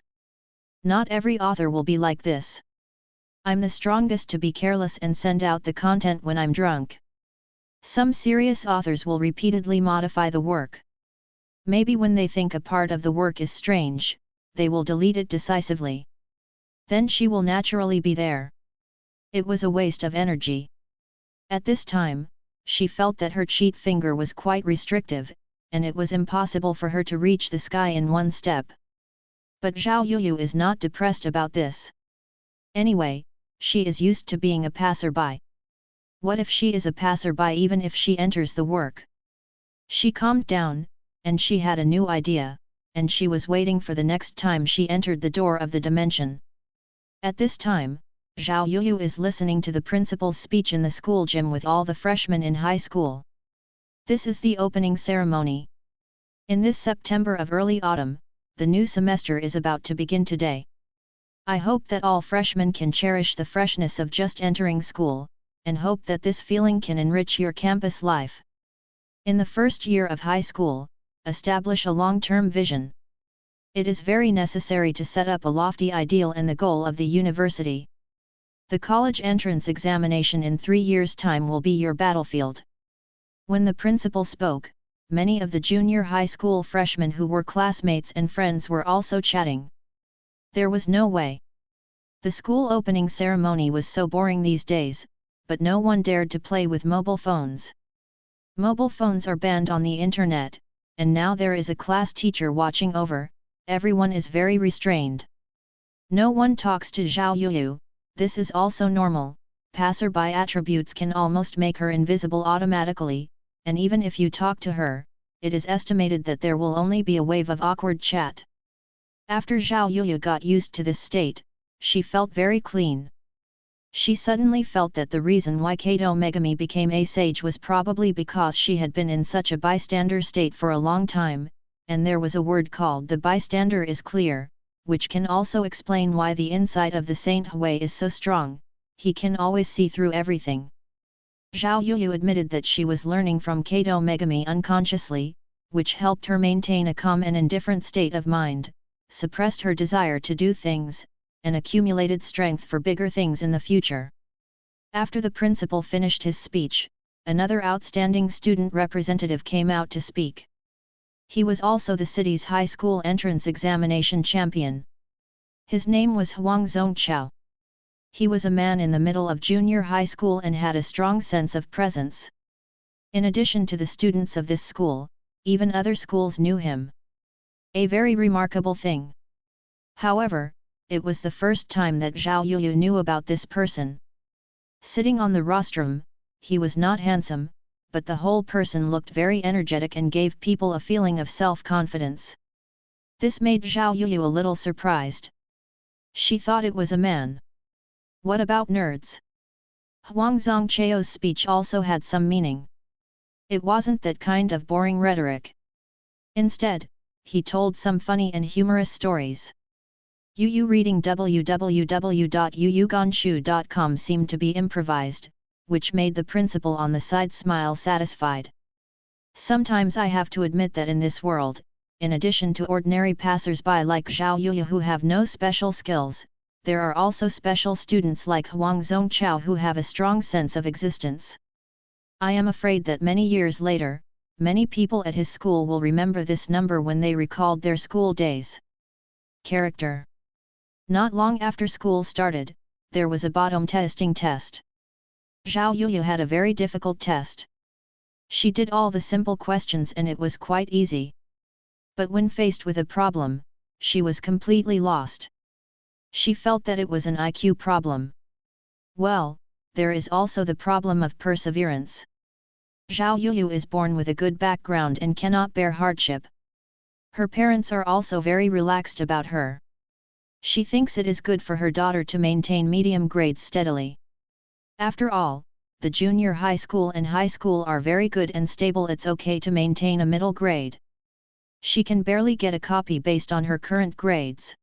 Not every author will be like this. I'm the strongest to be careless and send out the content when I'm drunk. Some serious authors will repeatedly modify the work. Maybe when they think a part of the work is strange, they will delete it decisively. Then she will naturally be there. It was a waste of energy. At this time, she felt that her cheat finger was quite restrictive, and it was impossible for her to reach the sky in one step. But Zhao Yuyu is not depressed about this. Anyway, she is used to being a passerby. What if she is a passerby even if she enters the work? She calmed down, and she had a new idea, and she was waiting for the next time she entered the door of the dimension. At this time, Zhao Yuyu is listening to the principal's speech in the school gym with all the freshmen in high school. This is the opening ceremony. In this September of early autumn, the new semester is about to begin today. I hope that all freshmen can cherish the freshness of just entering school, and hope that this feeling can enrich your campus life. In the first year of high school, establish a long-term vision. It is very necessary to set up a lofty ideal and the goal of the university. The college entrance examination in 3 years' time will be your battlefield. When the principal spoke, many of the junior high school freshmen who were classmates and friends were also chatting. There was no way. The school opening ceremony was so boring these days, but no one dared to play with mobile phones. Mobile phones are banned on the internet, and now there is a class teacher watching over. Everyone is very restrained. No one talks to Zhao Yuyu. This is also normal. Passerby attributes can almost make her invisible automatically, and even if you talk to her, it is estimated that there will only be a wave of awkward chat. After Zhao Yuyu got used to this state, she felt very clean. She suddenly felt that the reason why Kato Megami became a sage was probably because she had been in such a bystander state for a long time, and there was a word called the bystander is clear, which can also explain why the insight of the Saint Hui is so strong. He can always see through everything. Zhao Yuyu admitted that she was learning from Kato Megami unconsciously, which helped her maintain a calm and indifferent state of mind, suppressed her desire to do things, and accumulated strength for bigger things in the future. After the principal finished his speech, another outstanding student representative came out to speak. He was also the city's high school entrance examination champion. His name was Huang Zhongchao. He was a man in the middle of junior high school and had a strong sense of presence. In addition to the students of this school, even other schools knew him. A very remarkable thing. However, it was the first time that Zhao Yuyu knew about this person. Sitting on the rostrum, he was not handsome, but the whole person looked very energetic and gave people a feeling of self-confidence. This made Zhao Yuyu a little surprised. She thought it was a man. What about nerds? Huang Zhongchao's speech also had some meaning. It wasn't that kind of boring rhetoric. Instead, he told some funny and humorous stories. Yuyu reading www.yuyugonshu.com seemed to be improvised, which made the principal on the side smile satisfied. Sometimes I have to admit that in this world, in addition to ordinary passersby like Zhao Yuyu who have no special skills, there are also special students like Huang Zhongchao who have a strong sense of existence. I am afraid that many years later, many people at his school will remember this number when they recalled their school days. Character. Not long after school started, there was a bottom testing test. Zhao Yuyu had a very difficult test. She did all the simple questions and it was quite easy. But when faced with a problem, she was completely lost. She felt that it was an IQ problem. Well, there is also the problem of perseverance. Zhao Yuyu is born with a good background and cannot bear hardship. Her parents are also very relaxed about her. She thinks it is good for her daughter to maintain medium grades steadily. After all, the junior high school and high school are very good and stable. It's okay to maintain a middle grade. She can barely get a copy based on her current grades.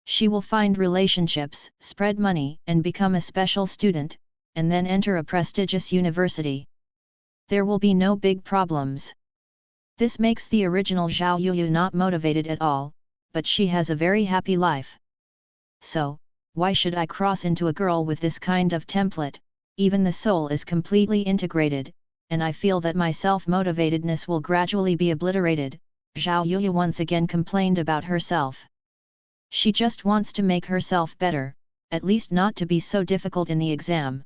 She will find relationships, spread money, and become a special student, and then enter a prestigious university. There will be no big problems. This makes the original Zhao Yuyu not motivated at all, but she has a very happy life. So, why should I cross into a girl with this kind of template? Even the soul is completely integrated, and I feel that my self-motivatedness will gradually be obliterated, Zhao Yuyu once again complained about herself. She just wants to make herself better, at least not to be so difficult in the exam.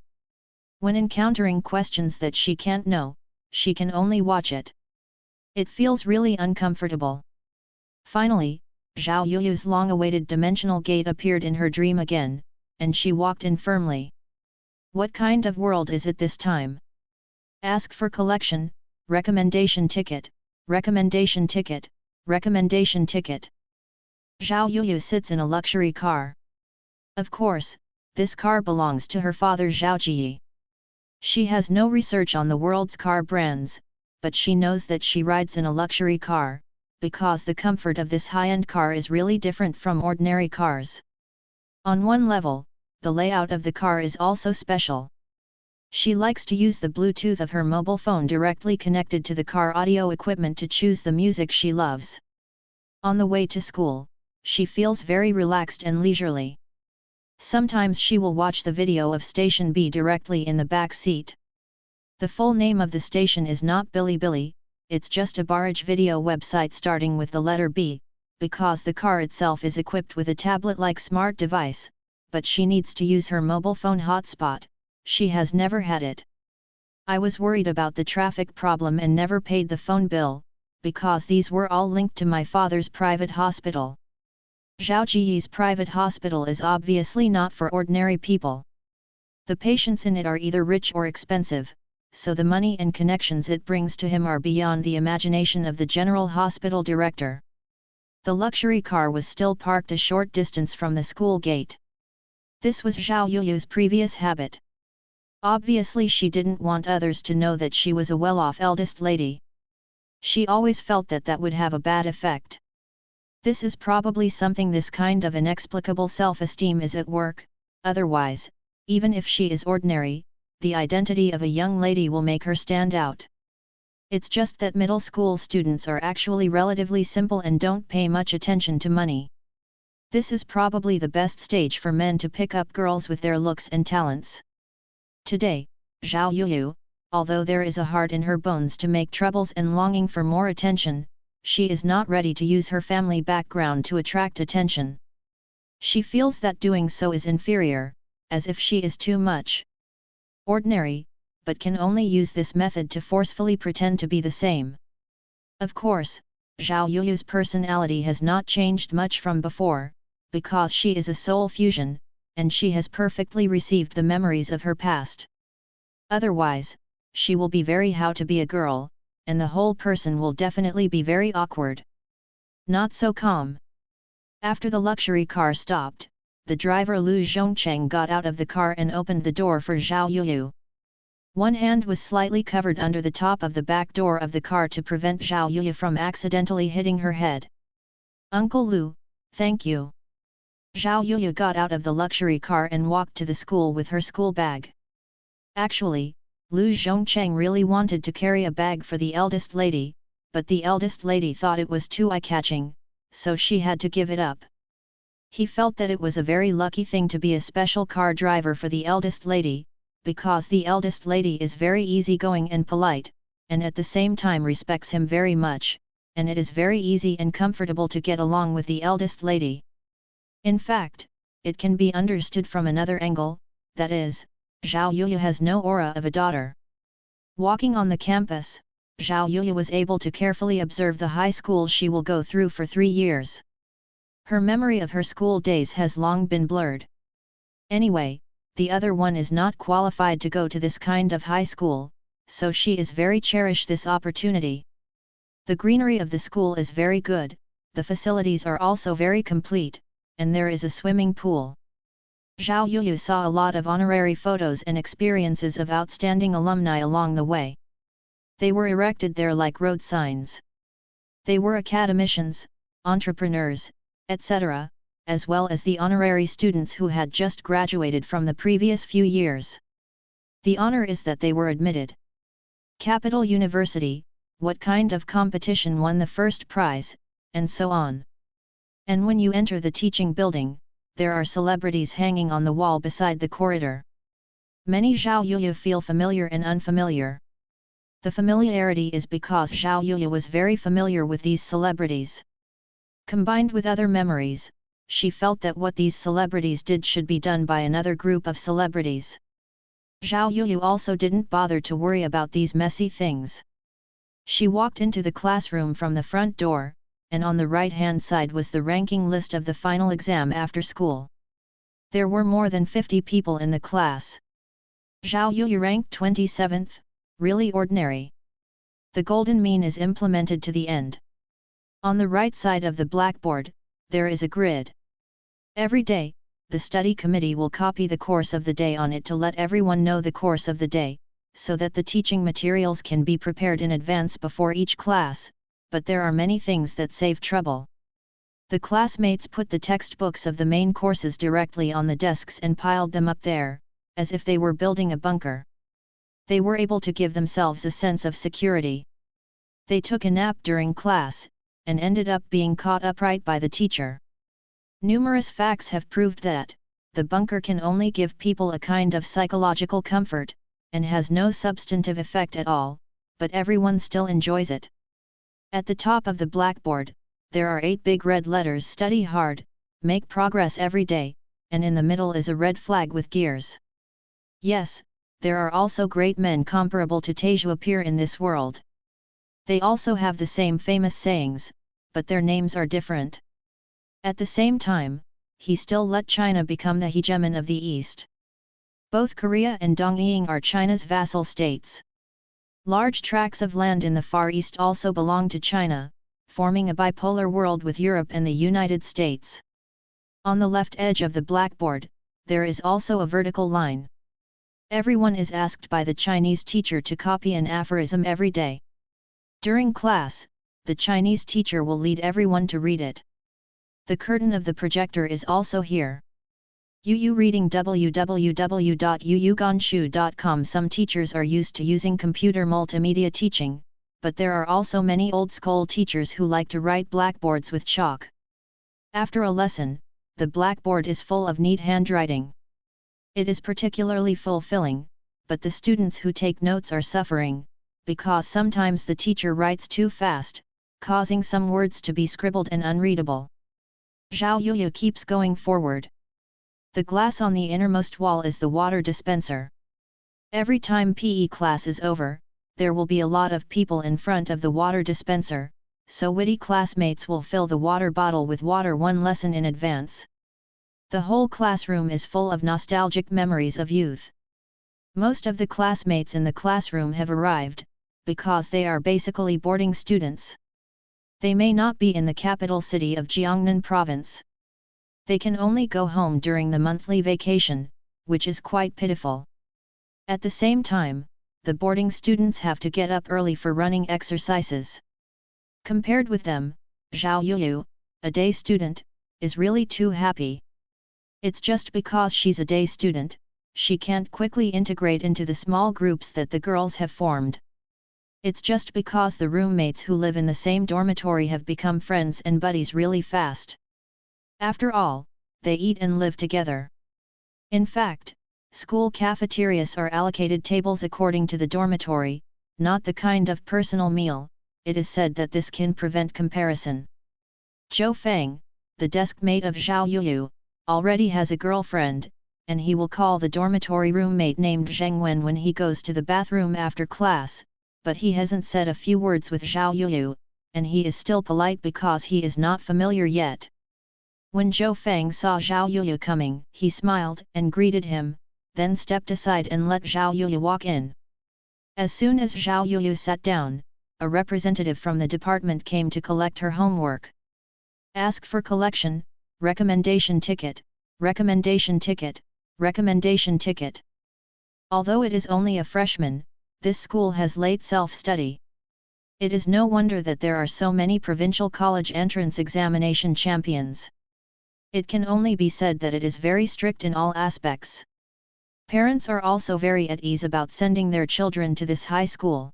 When encountering questions that she can't know, she can only watch it. It feels really uncomfortable. Finally, Zhao Yuyu's long-awaited dimensional gate appeared in her dream again, and she walked in firmly. What kind of world is it this time? Ask for collection, recommendation ticket, recommendation ticket, recommendation ticket. Zhao Yuyu sits in a luxury car. Of course, this car belongs to her father Zhao Jiyi. She has no research on the world's car brands, but she knows that she rides in a luxury car, because the comfort of this high-end car is really different from ordinary cars. On one level, the layout of the car is also special. She likes to use the Bluetooth of her mobile phone directly connected to the car audio equipment to choose the music she loves. On the way to school, she feels very relaxed and leisurely. Sometimes she will watch the video of Station B directly in the back seat. The full name of the station is not Bilibili, it's just a barrage video website starting with the letter B, because the car itself is equipped with a tablet-like smart device, but she needs to use her mobile phone hotspot. She has never had it. I was worried about the traffic problem and never paid the phone bill, because these were all linked to my father's private hospital. Zhao Jiyi's private hospital is obviously not for ordinary people. The patients in it are either rich or expensive, so the money and connections it brings to him are beyond the imagination of the general hospital director. The luxury car was still parked a short distance from the school gate. This was Zhao Yuyu's previous habit. Obviously she didn't want others to know that she was a well-off eldest lady. She always felt that that would have a bad effect. This is probably something this kind of inexplicable self-esteem is at work, otherwise, even if she is ordinary, the identity of a young lady will make her stand out. It's just that middle school students are actually relatively simple and don't pay much attention to money. This is probably the best stage for men to pick up girls with their looks and talents. Today, Zhao Yuyu, although there is a heart in her bones to make troubles and longing for more attention, she is not ready to use her family background to attract attention. She feels that doing so is inferior, as if she is too much ordinary, but can only use this method to forcefully pretend to be the same. Of course, Zhao Yuyu's personality has not changed much from before, because she is a soul fusion, and she has perfectly received the memories of her past. Otherwise, she will be very how to be a girl, and the whole person will definitely be very awkward. Not so calm. After the luxury car stopped, the driver Lu Zhongcheng got out of the car and opened the door for Zhao Yuyu. One hand was slightly covered under the top of the back door of the car to prevent Zhao Yuyu from accidentally hitting her head. Uncle Lu, thank you. Zhao Yuyu got out of the luxury car and walked to the school with her school bag. Actually, Lu Zhongcheng really wanted to carry a bag for the eldest lady, but the eldest lady thought it was too eye-catching, so she had to give it up. He felt that it was a very lucky thing to be a special car driver for the eldest lady, because the eldest lady is very easygoing and polite, and at the same time respects him very much, and it is very easy and comfortable to get along with the eldest lady. In fact, it can be understood from another angle, that is, Zhao Yuya has no aura of a daughter. Walking on the campus, Zhao Yuya was able to carefully observe the high school she will go through for 3 years. Her memory of her school days has long been blurred. Anyway, the other one is not qualified to go to this kind of high school, so she is very cherish this opportunity. The greenery of the school is very good, the facilities are also very complete, and there is a swimming pool. Zhao Yuyu saw a lot of honorary photos and experiences of outstanding alumni along the way. They were erected there like road signs. They were academicians, entrepreneurs, etc., as well as the honorary students who had just graduated from the previous few years. The honor is that they were admitted. Capital University, what kind of competition won the first prize, and so on. And when you enter the teaching building, there are celebrities hanging on the wall beside the corridor. Many Zhao Yuya feel familiar and unfamiliar. The familiarity is because Zhao Yuya was very familiar with these celebrities. Combined with other memories, she felt that what these celebrities did should be done by another group of celebrities. Zhao Yuyu also didn't bother to worry about these messy things. She walked into the classroom from the front door, and on the right-hand side was the ranking list of the final exam after school. There were more than 50 people in the class. Zhao Yuyu ranked 27th, really ordinary. The golden mean is implemented to the end. On the right side of the blackboard, there is a grid. Every day, the study committee will copy the course of the day on it to let everyone know the course of the day, so that the teaching materials can be prepared in advance before each class, but there are many things that save trouble. The classmates put the textbooks of the main courses directly on the desks and piled them up there, as if they were building a bunker. They were able to give themselves a sense of security. They took a nap during class, and ended up being caught upright by the teacher. Numerous facts have proved that the bunker can only give people a kind of psychological comfort, and has no substantive effect at all, but everyone still enjoys it. At the top of the blackboard, there are 8 big red letters: study hard, make progress every day, and in the middle is a red flag with gears. Yes, there are also great men comparable to Teju appear in this world. They also have the same famous sayings, but their names are different. At the same time, he still let China become the hegemon of the East. Both Korea and Dongying are China's vassal states. Large tracts of land in the Far East also belong to China, forming a bipolar world with Europe and the United States. On the left edge of the blackboard, there is also a vertical line. Everyone is asked by the Chinese teacher to copy an aphorism every day. During class, the Chinese teacher will lead everyone to read it. The curtain of the projector is also here. UU reading www.uugonshu.com. Some teachers are used to using computer multimedia teaching, but there are also many old-school teachers who like to write blackboards with chalk. After a lesson, the blackboard is full of neat handwriting. It is particularly fulfilling, but the students who take notes are suffering, because sometimes the teacher writes too fast, causing some words to be scribbled and unreadable. Zhao Yuya keeps going forward. The glass on the innermost wall is the water dispenser. Every time PE class is over, there will be a lot of people in front of the water dispenser, so witty classmates will fill the water bottle with water one lesson in advance. The whole classroom is full of nostalgic memories of youth. Most of the classmates in the classroom have arrived, because they are basically boarding students. They may not be in the capital city of Jiangnan province. They can only go home during the monthly vacation, which is quite pitiful. At the same time, the boarding students have to get up early for running exercises. Compared with them, Zhao Yuyu, a day student, is really too happy. It's just because she's a day student, she can't quickly integrate into the small groups that the girls have formed. It's just because the roommates who live in the same dormitory have become friends and buddies really fast. After all, they eat and live together. In fact, school cafeterias are allocated tables according to the dormitory, not the kind of personal meal. It is said that this can prevent comparison. Zhou Feng, the desk mate of Zhao Yuyu, already has a girlfriend, and he will call the dormitory roommate named Zheng Wen when he goes to the bathroom after class, but he hasn't said a few words with Zhao Yuyu, and he is still polite because he is not familiar yet. When Zhou Feng saw Zhao Yuyu coming, he smiled and greeted him, then stepped aside and let Zhao Yuyu walk in. As soon as Zhao Yuyu sat down, a representative from the department came to collect her homework. Ask for collection, recommendation ticket, recommendation ticket, recommendation ticket. Although it is only a freshman, this school has late self-study. It is no wonder that there are so many provincial college entrance examination champions. It can only be said that it is very strict in all aspects. Parents are also very at ease about sending their children to this high school.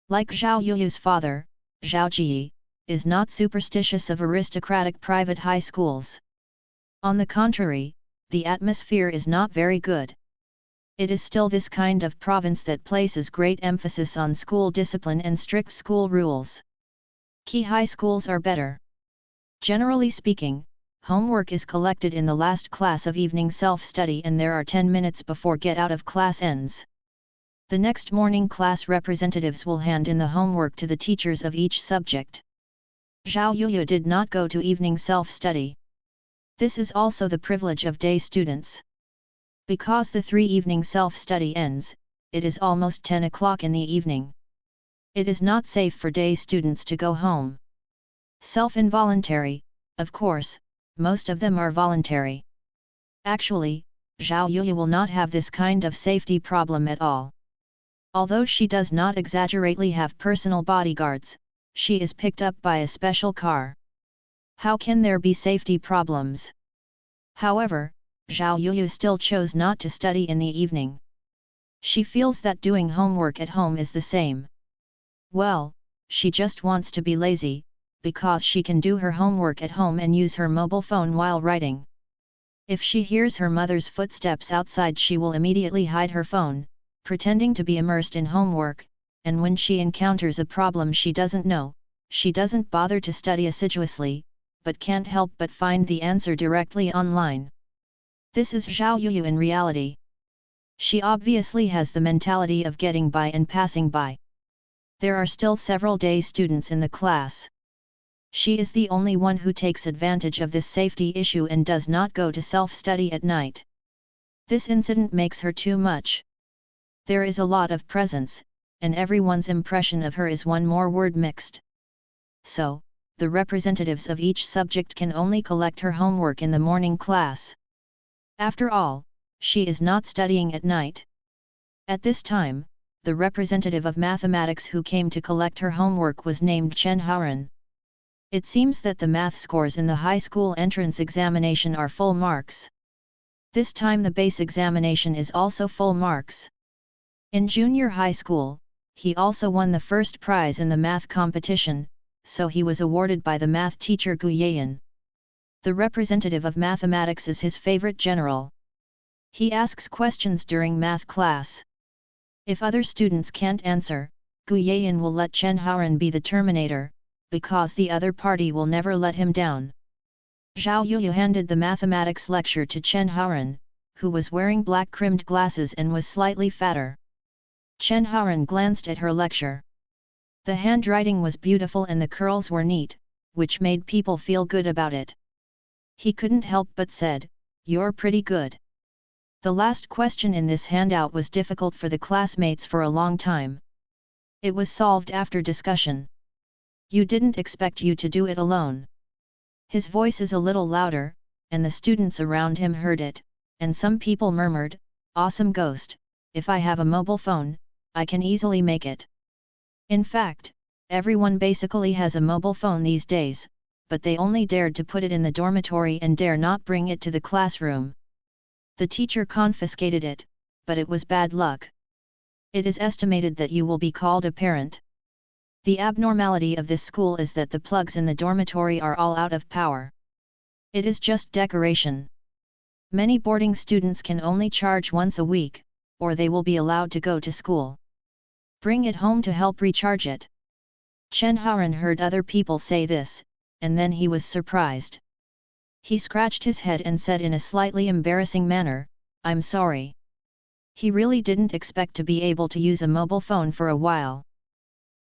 Like Zhao Yuyu's father, Zhao Ji, is not superstitious of aristocratic private high schools. On the contrary, the atmosphere is not very good. It is still this kind of province that places great emphasis on school discipline and strict school rules. Key high schools are better. Generally speaking, homework is collected in the last class of evening self-study and there are 10 minutes before get out of class ends. The next morning class representatives will hand in the homework to the teachers of each subject. Zhao Yuyu did not go to evening self-study. This is also the privilege of day students. Because the 3 evening self-study ends, it is almost 10 o'clock in the evening. It is not safe for day students to go home. Self-involuntary, of course, most of them are voluntary. Actually, Zhao Yuyu will not have this kind of safety problem at all. Although she does not exaggerately have personal bodyguards, she is picked up by a special car. How can there be safety problems? However, Zhao Yuyu still chose not to study in the evening. She feels that doing homework at home is the same. Well, she just wants to be lazy, because she can do her homework at home and use her mobile phone while writing. If she hears her mother's footsteps outside, she will immediately hide her phone, pretending to be immersed in homework, and when she encounters a problem she doesn't know, she doesn't bother to study assiduously, but can't help but find the answer directly online. This is Zhao Yuyu in reality. She obviously has the mentality of getting by and passing by. There are still several day students in the class. She is the only one who takes advantage of this safety issue and does not go to self-study at night. This incident makes her too much. There is a lot of presence, and everyone's impression of her is one more word mixed. So, the representatives of each subject can only collect her homework in the morning class. After all, she is not studying at night. At this time, the representative of mathematics who came to collect her homework was named Chen Haoran. It seems that the math scores in the high school entrance examination are full marks. This time the base examination is also full marks. In junior high school, he also won the first prize in the math competition, so he was awarded by the math teacher Gu Yayan. The representative of mathematics is his favorite general. He asks questions during math class. If other students can't answer, Gu Yayan will let Chen Haoran be the terminator, because the other party will never let him down. Zhao Yuyu handed the mathematics lecture to Chen Haoran, who was wearing black-rimmed glasses and was slightly fatter. Chen Haoran glanced at her lecture. The handwriting was beautiful and the curls were neat, which made people feel good about it. He couldn't help but said, "You're pretty good." The last question in this handout was difficult for the classmates for a long time. It was solved after discussion. You didn't expect you to do it alone. His voice is a little louder, and the students around him heard it, and some people murmured, "Awesome ghost, if I have a mobile phone, I can easily make it." In fact, everyone basically has a mobile phone these days, but they only dared to put it in the dormitory and dare not bring it to the classroom. The teacher confiscated it, but it was bad luck. It is estimated that you will be called a parent. The abnormality of this school is that the plugs in the dormitory are all out of power. It is just decoration. Many boarding students can only charge once a week, or they will be allowed to go to school. Bring it home to help recharge it. Chen Haoran heard other people say this, and then he was surprised. He scratched his head and said in a slightly embarrassing manner, "I'm sorry." He really didn't expect to be able to use a mobile phone for a while.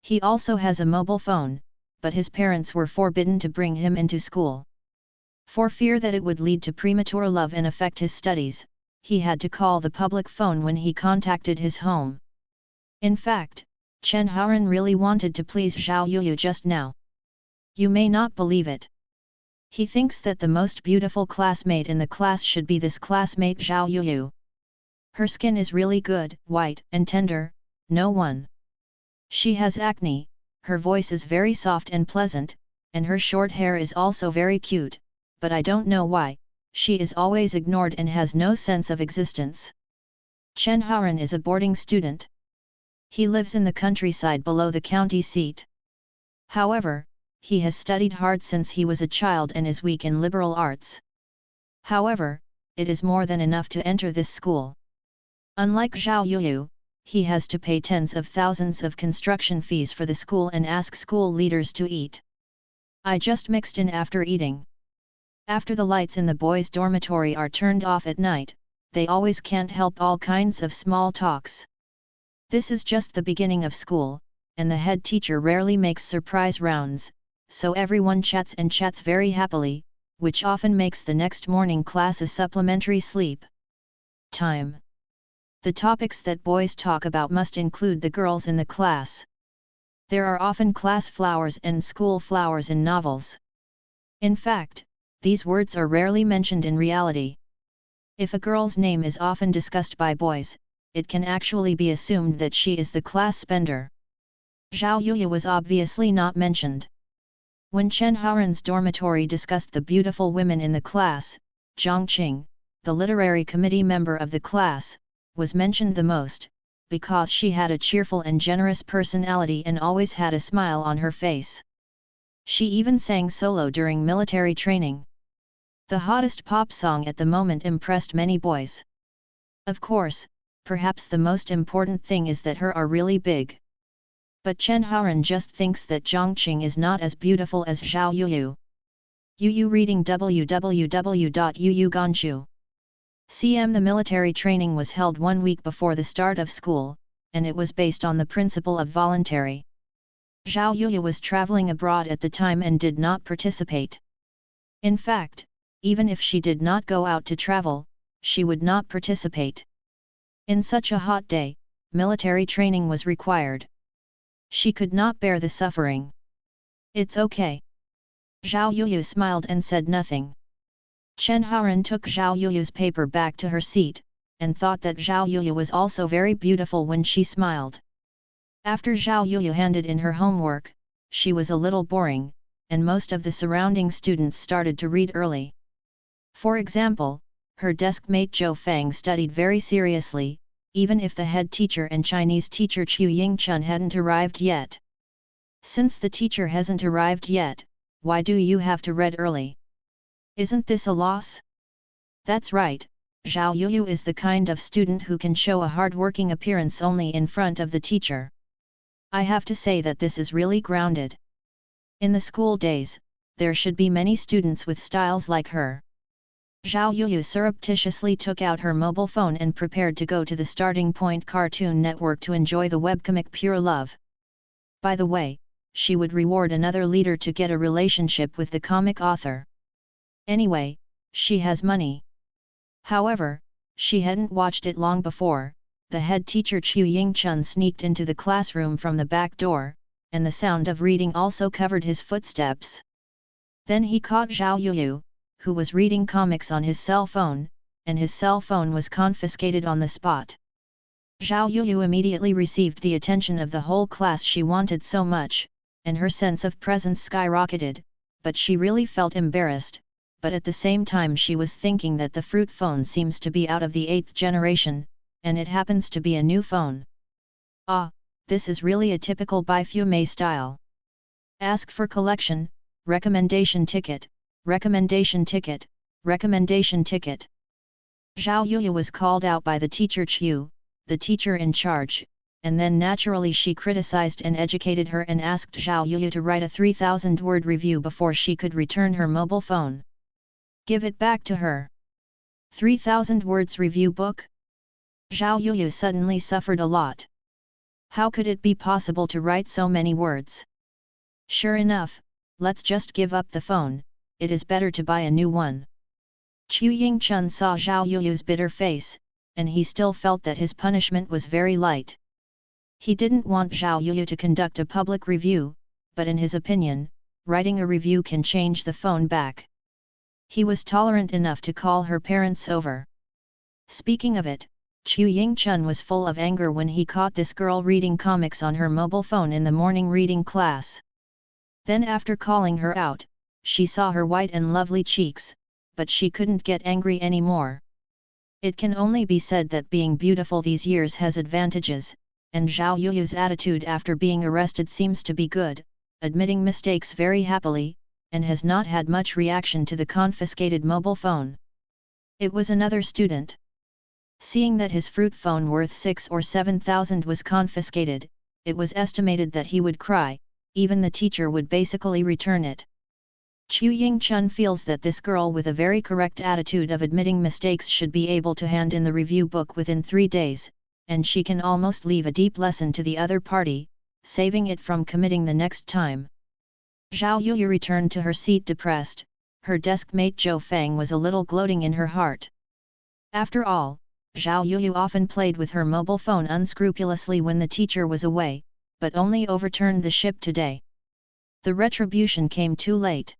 He also has a mobile phone, but his parents were forbidden to bring him into school. For fear that it would lead to premature love and affect his studies, he had to call the public phone when he contacted his home. In fact, Chen Haoran really wanted to please Zhao Yuyu just now. You may not believe it. He thinks that the most beautiful classmate in the class should be this classmate Zhao Yuyu. Her skin is really good, white and tender, no one. She has acne, her voice is very soft and pleasant, and her short hair is also very cute, but I don't know why, she is always ignored and has no sense of existence. Chen Haoran is a boarding student. He lives in the countryside below the county seat. However, he has studied hard since he was a child and is weak in liberal arts. However, it is more than enough to enter this school. Unlike Zhao Yuyu, he has to pay tens of thousands of construction fees for the school and ask school leaders to eat. I just mixed in after eating. After the lights in the boys' dormitory are turned off at night, they always can't help all kinds of small talks. This is just the beginning of school, and the head teacher rarely makes surprise rounds, so everyone chats and chats very happily, which often makes the next morning class a supplementary sleep time. The topics that boys talk about must include the girls in the class. There are often class flowers and school flowers in novels. In fact, these words are rarely mentioned in reality. If a girl's name is often discussed by boys, it can actually be assumed that she is the class spender. Zhao Yuyu was obviously not mentioned. When Chen Haoran's dormitory discussed the beautiful women in the class, Zhang Qing, the literary committee member of the class, was mentioned the most, because she had a cheerful and generous personality and always had a smile on her face. She even sang solo during military training. The hottest pop song at the moment impressed many boys. Of course, perhaps the most important thing is that her are really big. But Chen Haoran just thinks that Zhang Qing is not as beautiful as Zhao Yuyu. Yuyu reading www.yuyuganshu. CM. The military training was held 1 week before the start of school, and it was based on the principle of voluntary. Zhao Yuyu was traveling abroad at the time and did not participate. In fact, even if she did not go out to travel, she would not participate. In such a hot day, military training was required. She could not bear the suffering. It's okay. Zhao Yuyu smiled and said nothing. Chen Haoran took Zhao Yuyu's paper back to her seat, and thought that Zhao Yuyu was also very beautiful when she smiled. After Zhao Yuyu handed in her homework, she was a little boring, and most of the surrounding students started to read early. For example, her desk mate Zhou Fang studied very seriously, even if the head teacher and Chinese teacher Chu Yingchun hadn't arrived yet. Since the teacher hasn't arrived yet, why do you have to read early? Isn't this a loss? That's right, Zhao Yuyu is the kind of student who can show a hard-working appearance only in front of the teacher. I have to say that this is really grounded. In the school days, there should be many students with styles like her. Zhao Yuyu surreptitiously took out her mobile phone and prepared to go to the Starting Point Cartoon Network to enjoy the webcomic Pure Love. By the way, she would reward another leader to get a relationship with the comic author. Anyway, she has money. However, she hadn't watched it long before, the head teacher Chu Yingchun sneaked into the classroom from the back door, and the sound of reading also covered his footsteps. Then he caught Zhao Yuyu, who was reading comics on his cell phone, and his cell phone was confiscated on the spot. Zhao Yuyu immediately received the attention of the whole class she wanted so much, and her sense of presence skyrocketed, but she really felt embarrassed. But at the same time she was thinking that the fruit phone seems to be out of the 8th generation, and it happens to be a new phone. Ah, This is really a typical Baifume style. Ask for collection, recommendation ticket, recommendation ticket, recommendation ticket. Zhao Yuya was called out by the teacher Qiu, the teacher in charge, and then naturally she criticized and educated her and asked Zhao Yuya to write a 3,000-word review before she could return her mobile phone. Give it back to her. 3,000 words review book? Zhao Yuya suddenly suffered a lot. How could it be possible to write so many words? Sure enough, let's just give up the phone, it is better to buy a new one. Chu Yingchun saw Zhao Yuya's bitter face, and he still felt that his punishment was very light. He didn't want Zhao Yuya to conduct a public review, but in his opinion, writing a review can change the phone back. He was tolerant enough to call her parents over. Speaking of it, Chu Yingchun was full of anger when he caught this girl reading comics on her mobile phone in the morning reading class. Then after calling her out, she saw her white and lovely cheeks, but she couldn't get angry anymore. It can only be said that being beautiful these years has advantages, and Zhao Yuya's attitude after being arrested seems to be good, admitting mistakes very happily, and has not had much reaction to the confiscated mobile phone. It was another student. Seeing that his fruit phone worth 6,000 or 7,000 was confiscated, it was estimated that he would cry, even the teacher would basically return it. Chu Yingchun feels that this girl with a very correct attitude of admitting mistakes should be able to hand in the review book within 3 days, and she can almost leave a deep lesson to the other party, saving it from committing the next time. Zhao Yuya returned to her seat depressed. Her desk mate Zhou Feng was a little gloating in her heart. After all, Zhao Yuya often played with her mobile phone unscrupulously when the teacher was away, but only overturned the ship today. The retribution came too late.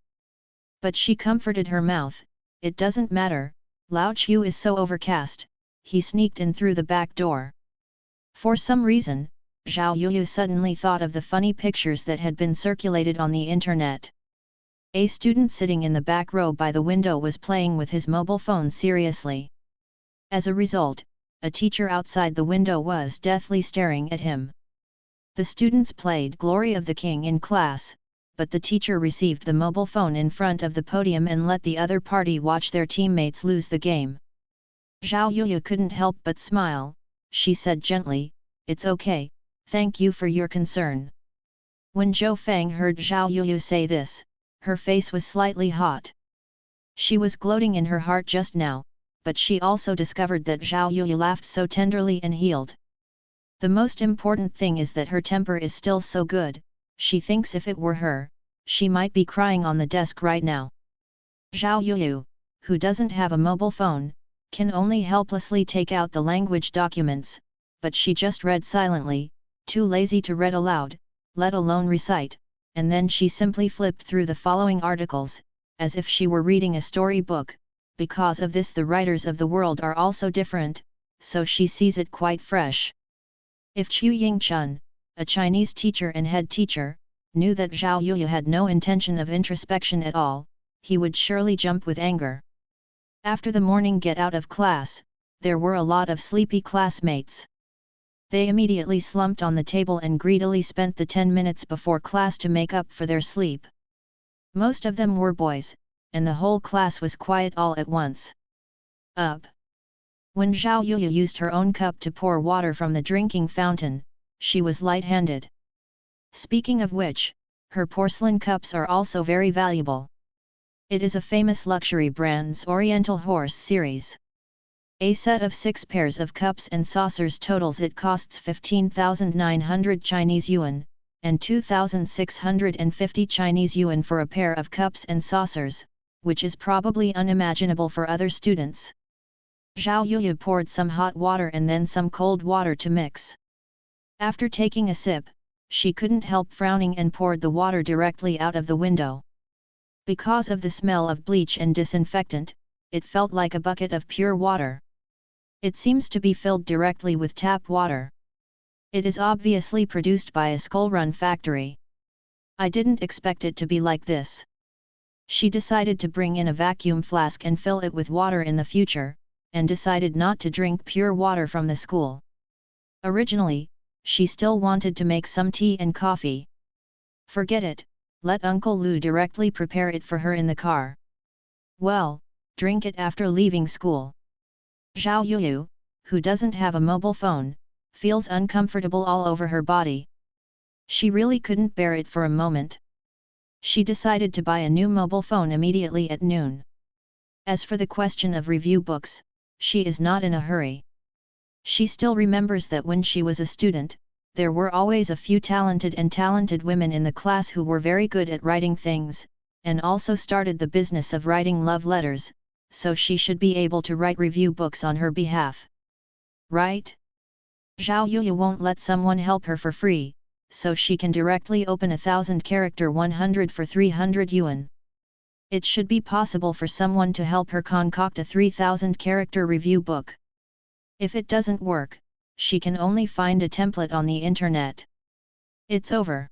But she comforted her mouth, it doesn't matter, Lao Chu is so overcast, he sneaked in through the back door. For some reason, Zhao Yuya suddenly thought of the funny pictures that had been circulated on the internet. A student sitting in the back row by the window was playing with his mobile phone seriously. As a result, a teacher outside the window was deathly staring at him. The students played Glory of the King in class, but the teacher received the mobile phone in front of the podium and let the other party watch their teammates lose the game. Zhao Yuya couldn't help but smile. She said gently, "It's okay, thank you for your concern." When Zhou Feng heard Zhao Yuya say this, her face was slightly hot. She was gloating in her heart just now, but she also discovered that Zhao Yuya laughed so tenderly and healed. The most important thing is that her temper is still so good. She thinks if it were her, she might be crying on the desk right now. Zhao Yuya, who doesn't have a mobile phone, can only helplessly take out the language documents, but she just read silently, too lazy to read aloud, let alone recite, and then she simply flipped through the following articles, as if she were reading a story book. Because of this the writers of the world are also different, so she sees it quite fresh. If Chu Yingchun, a Chinese teacher and head teacher, knew that Zhao Yuya had no intention of introspection at all, he would surely jump with anger. After the morning get out of class, there were a lot of sleepy classmates. They immediately slumped on the table and greedily spent the 10 minutes before class to make up for their sleep. Most of them were boys, and the whole class was quiet all at once. Up. When Zhao Yuya used her own cup to pour water from the drinking fountain, she was light-handed. Speaking of which, her porcelain cups are also very valuable. It is a famous luxury brand's Oriental Horse series. A set of 6 pairs of cups and saucers totals it costs 15,900 Chinese yuan, and 2,650 Chinese yuan for a pair of cups and saucers, which is probably unimaginable for other students. Zhao Yuya poured some hot water and then some cold water to mix. After taking a sip, she couldn't help frowning and poured the water directly out of the window. Because of the smell of bleach and disinfectant, it felt like a bucket of pure water. It seems to be filled directly with tap water. It is obviously produced by a skull-run factory. I didn't expect it to be like this. She decided to bring in a vacuum flask and fill it with water in the future, and decided not to drink pure water from the school. Originally, she still wanted to make some tea and coffee. Forget it, let Uncle Lu directly prepare it for her in the car. Well, drink it after leaving school. Zhao Yuyu, who doesn't have a mobile phone, feels uncomfortable all over her body. She really couldn't bear it for a moment. She decided to buy a new mobile phone immediately at noon. As for the question of review books, she is not in a hurry. She still remembers that when she was a student, there were always a few talented women in the class who were very good at writing things, and also started the business of writing love letters, so she should be able to write review books on her behalf. Right? Zhao Yuyu won't let someone help her for free, so she can directly open a 1000-character 100 for 300 yuan. It should be possible for someone to help her concoct a 3000-character review book. If it doesn't work, she can only find a template on the internet. It's over.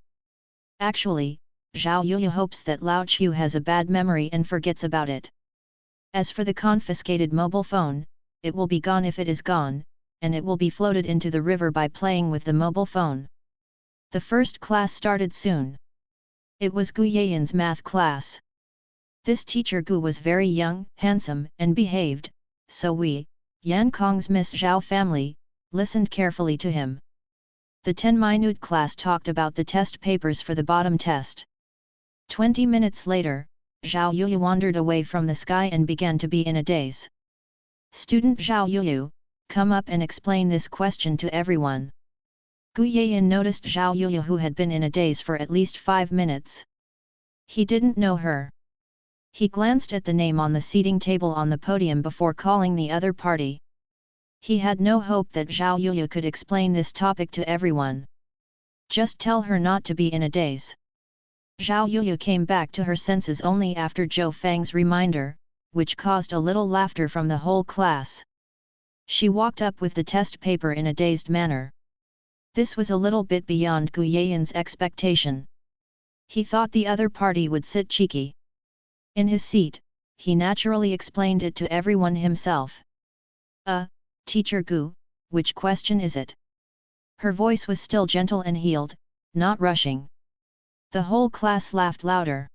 Actually, Zhao Yuyu hopes that Lao Chu has a bad memory and forgets about it. As for the confiscated mobile phone, it will be gone if it is gone, and it will be floated into the river by playing with the mobile phone. The first class started soon. It was Gu Yayan's math class. This teacher Gu was very young, handsome, and behaved, so we, Yan Kong's Miss Zhao family, listened carefully to him. The 10-minute class talked about the test papers for the bottom test. 20 minutes later, Zhao Yuyu wandered away from the sky and began to be in a daze. Student Zhao Yuyu, come up and explain this question to everyone. Gu Yayan noticed Zhao Yuyu, who had been in a daze for at least 5 minutes. He didn't know her. He glanced at the name on the seating table on the podium before calling the other party. He had no hope that Zhao Yuyu could explain this topic to everyone. Just tell her not to be in a daze. Zhao Yuyu came back to her senses only after Zhou Fang's reminder, which caused a little laughter from the whole class. She walked up with the test paper in a dazed manner. This was a little bit beyond Gu Yayan's expectation. He thought the other party would sit cheeky. In his seat, he naturally explained it to everyone himself. Teacher Gu, which question is it? Her voice was still gentle and healed, not rushing. The whole class laughed louder.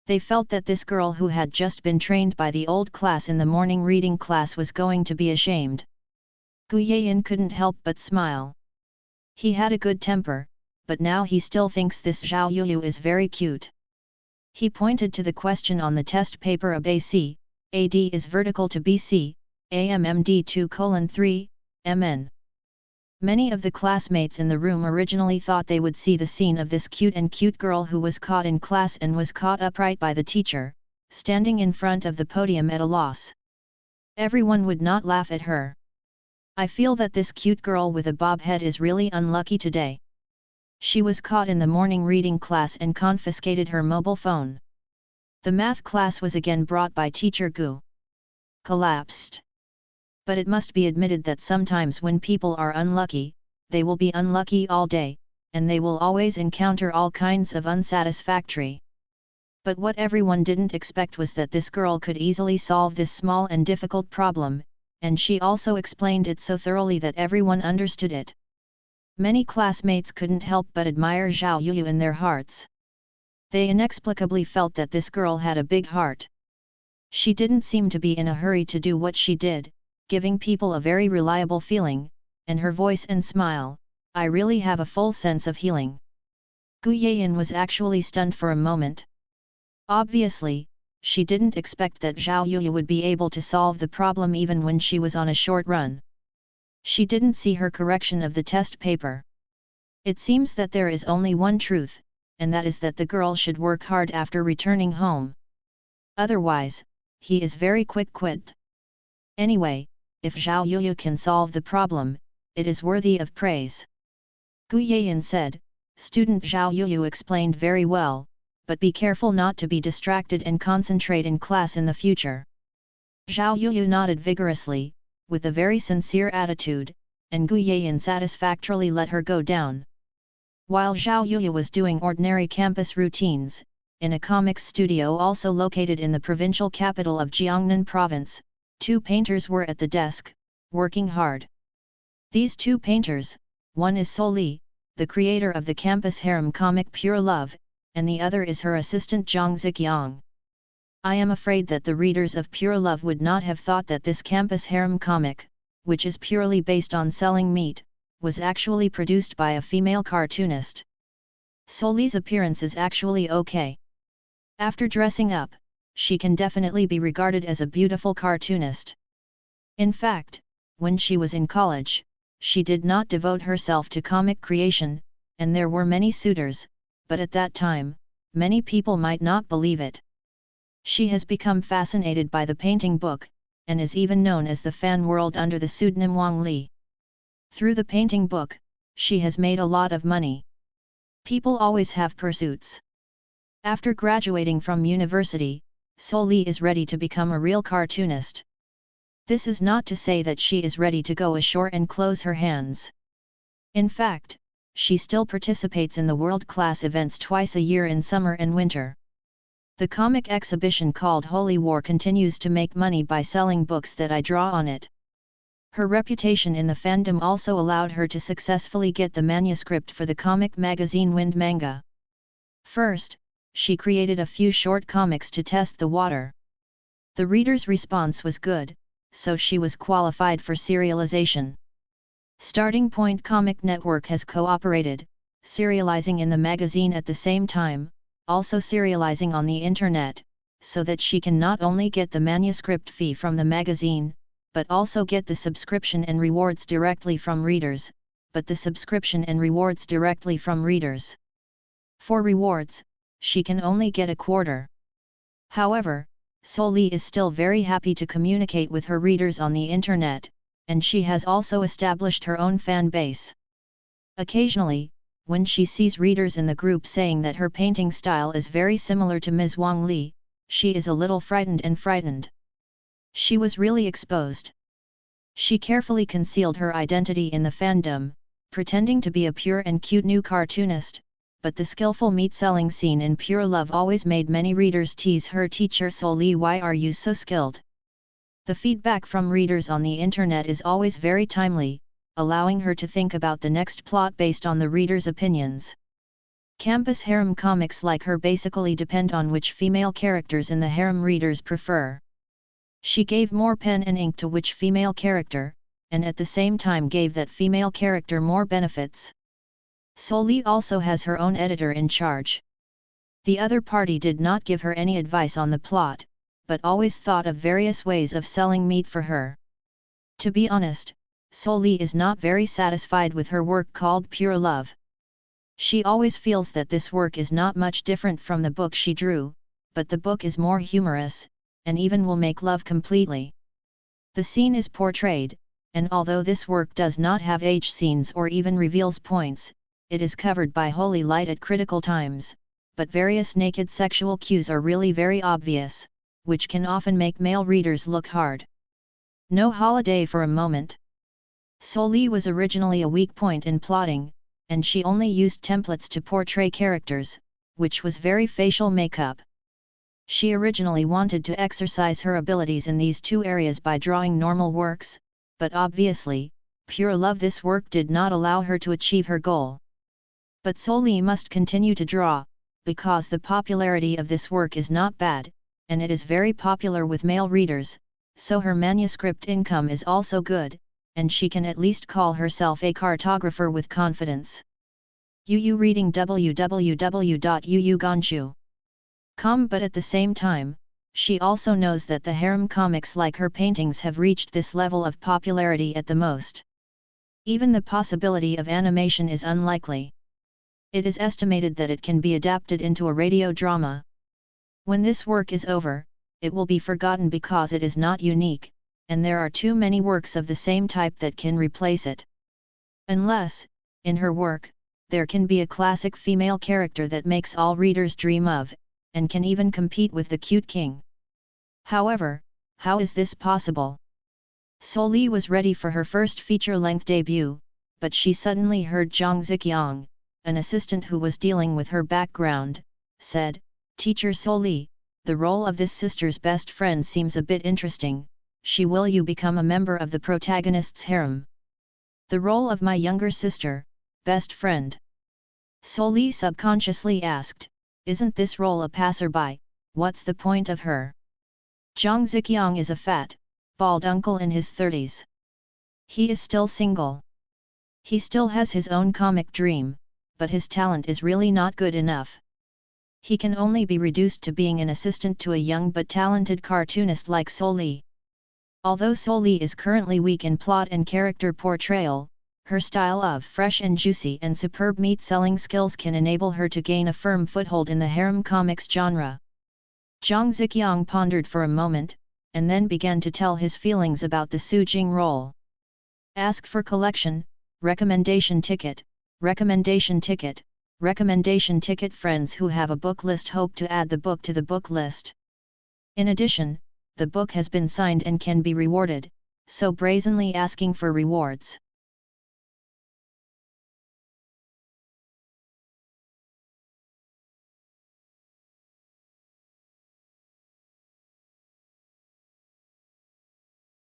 They felt that this girl who had just been trained by the old class in the morning reading class was going to be ashamed. Gu Yayan couldn't help but smile. He had a good temper, but now he still thinks this Zhao Yuyu is very cute. He pointed to the question on the test paper of AC, AD is vertical to BC, AMMD 2:3, MN. Many of the classmates in the room originally thought they would see the scene of this cute girl who was caught in class and was caught upright by the teacher, standing in front of the podium at a loss. Everyone would not laugh at her. I feel that this cute girl with a bob head is really unlucky today. She was caught in the morning reading class and confiscated her mobile phone. The math class was again brought by teacher Gu. Collapsed. But it must be admitted that sometimes when people are unlucky, they will be unlucky all day, and they will always encounter all kinds of unsatisfactory. But what everyone didn't expect was that this girl could easily solve this small and difficult problem, and she also explained it so thoroughly that everyone understood it. Many classmates couldn't help but admire Zhao Yuyu in their hearts. They inexplicably felt that this girl had a big heart. She didn't seem to be in a hurry to do what she did, giving people a very reliable feeling, and her voice and smile, I really have a full sense of healing. Gu Yayan was actually stunned for a moment. Obviously, she didn't expect that Zhao Yuyu would be able to solve the problem even when she was on a short run. She didn't see her correction of the test paper. It seems that there is only one truth, and that is that the girl should work hard after returning home. Otherwise, he is very quick-witted. Anyway, if Zhao Yuyu can solve the problem, it is worthy of praise. Gu Yayan said, student Zhao Yuyu explained very well, but be careful not to be distracted and concentrate in class in the future. Zhao Yuyu nodded vigorously, with a very sincere attitude, and Gu Yayan satisfactorily let her go down. While Zhao Yuyu was doing ordinary campus routines, in a comics studio also located in the provincial capital of Jiangnan province, 2 painters were at the desk, working hard. These 2 painters, One is So Lee, the creator of the campus harem comic Pure Love, and the other is her assistant Jang Zik-yang. I am afraid that the readers of Pure Love would not have thought that this campus harem comic, which is purely based on selling meat, was actually produced by a female cartoonist. So Lee's appearance is actually okay. After dressing up, she can definitely be regarded as a beautiful cartoonist. In fact, when she was in college, she did not devote herself to comic creation, and there were many suitors, but at that time, many people might not believe it. She has become fascinated by the painting book, and is even known as the fan world under the pseudonym Wang Li. Through the painting book, she has made a lot of money. People always have pursuits. After graduating from university, So Lee is ready to become a real cartoonist. This is not to say that she is ready to go ashore and close her hands. In fact, she still participates in the world-class events twice a year in summer and winter. The comic exhibition called Holy War continues to make money by selling books that I draw on it. Her reputation in the fandom also allowed her to successfully get the manuscript for the comic magazine Wind Manga. First, she created a few short comics to test the water. The readers' response was good, so she was qualified for serialization. Starting Point Comic Network has cooperated, serializing in the magazine at the same time, also serializing on the internet, so that she can not only get the manuscript fee from the magazine, but also get the subscription and rewards directly from readers, For rewards, she can only get a quarter. However, So Lee is still very happy to communicate with her readers on the internet, and she has also established her own fan base. Occasionally, when she sees readers in the group saying that her painting style is very similar to Ms. Wang Li, she is a little frightened. She was really exposed. She carefully concealed her identity in the fandom, pretending to be a pure and cute new cartoonist, but the skillful meat-selling scene in Pure Love always made many readers tease her teacher So Lee, why are you so skilled? The feedback from readers on the internet is always very timely, allowing her to think about the next plot based on the readers' opinions. Campus harem comics like her basically depend on which female characters in the harem readers prefer. She gave more pen and ink to which female character, and at the same time gave that female character more benefits. So Lee also has her own editor in charge. The other party did not give her any advice on the plot, but always thought of various ways of selling meat for her. To be honest, So Lee is not very satisfied with her work called Pure Love. She always feels that this work is not much different from the book she drew, but the book is more humorous, and even will make love completely. The scene is portrayed, and although this work does not have age scenes or even reveals points, it is covered by holy light at critical times, but various naked sexual cues are really very obvious, which can often make male readers look hard. No holiday for a moment. So Lee was originally a weak point in plotting, and she only used templates to portray characters, which was very facial makeup. She originally wanted to exercise her abilities in these two areas by drawing normal works, but obviously, Pure Love this work did not allow her to achieve her goal. But So Lee must continue to draw, because the popularity of this work is not bad, and it is very popular with male readers, so her manuscript income is also good, and she can at least call herself a cartographer with confidence. Yu reading www.yuyuganshu.com. But at the same time, she also knows that the harem comics like her paintings have reached this level of popularity at the most. Even the possibility of animation is unlikely. It is estimated that it can be adapted into a radio drama. When this work is over, it will be forgotten because it is not unique, and there are too many works of the same type that can replace it. Unless, in her work, there can be a classic female character that makes all readers dream of, and can even compete with the cute king. However, how is this possible? So Lee was ready for her first feature-length debut, but she suddenly heard Jang Zik-yang, an assistant who was dealing with her background, said, "Teacher So Lee, the role of this sister's best friend seems a bit interesting. Will you become a member of the protagonist's harem?" The role of my younger sister, best friend. Soli subconsciously asked, isn't this role a passerby, what's the point of her? Zhang Ziqiang is a fat, bald uncle in his 30s. He is still single. He still has his own comic dream, but his talent is really not good enough. He can only be reduced to being an assistant to a young but talented cartoonist like Soli. Although Soli is currently weak in plot and character portrayal, her style of fresh and juicy and superb meat-selling skills can enable her to gain a firm foothold in the harem comics genre. Zhang Ziqiang pondered for a moment, and then began to tell his feelings about the Su Jing role. Ask for collection, recommendation ticket, recommendation ticket, recommendation ticket. Friends who have a book list hope to add the book to the book list. In addition, the book has been signed and can be rewarded, so brazenly asking for rewards.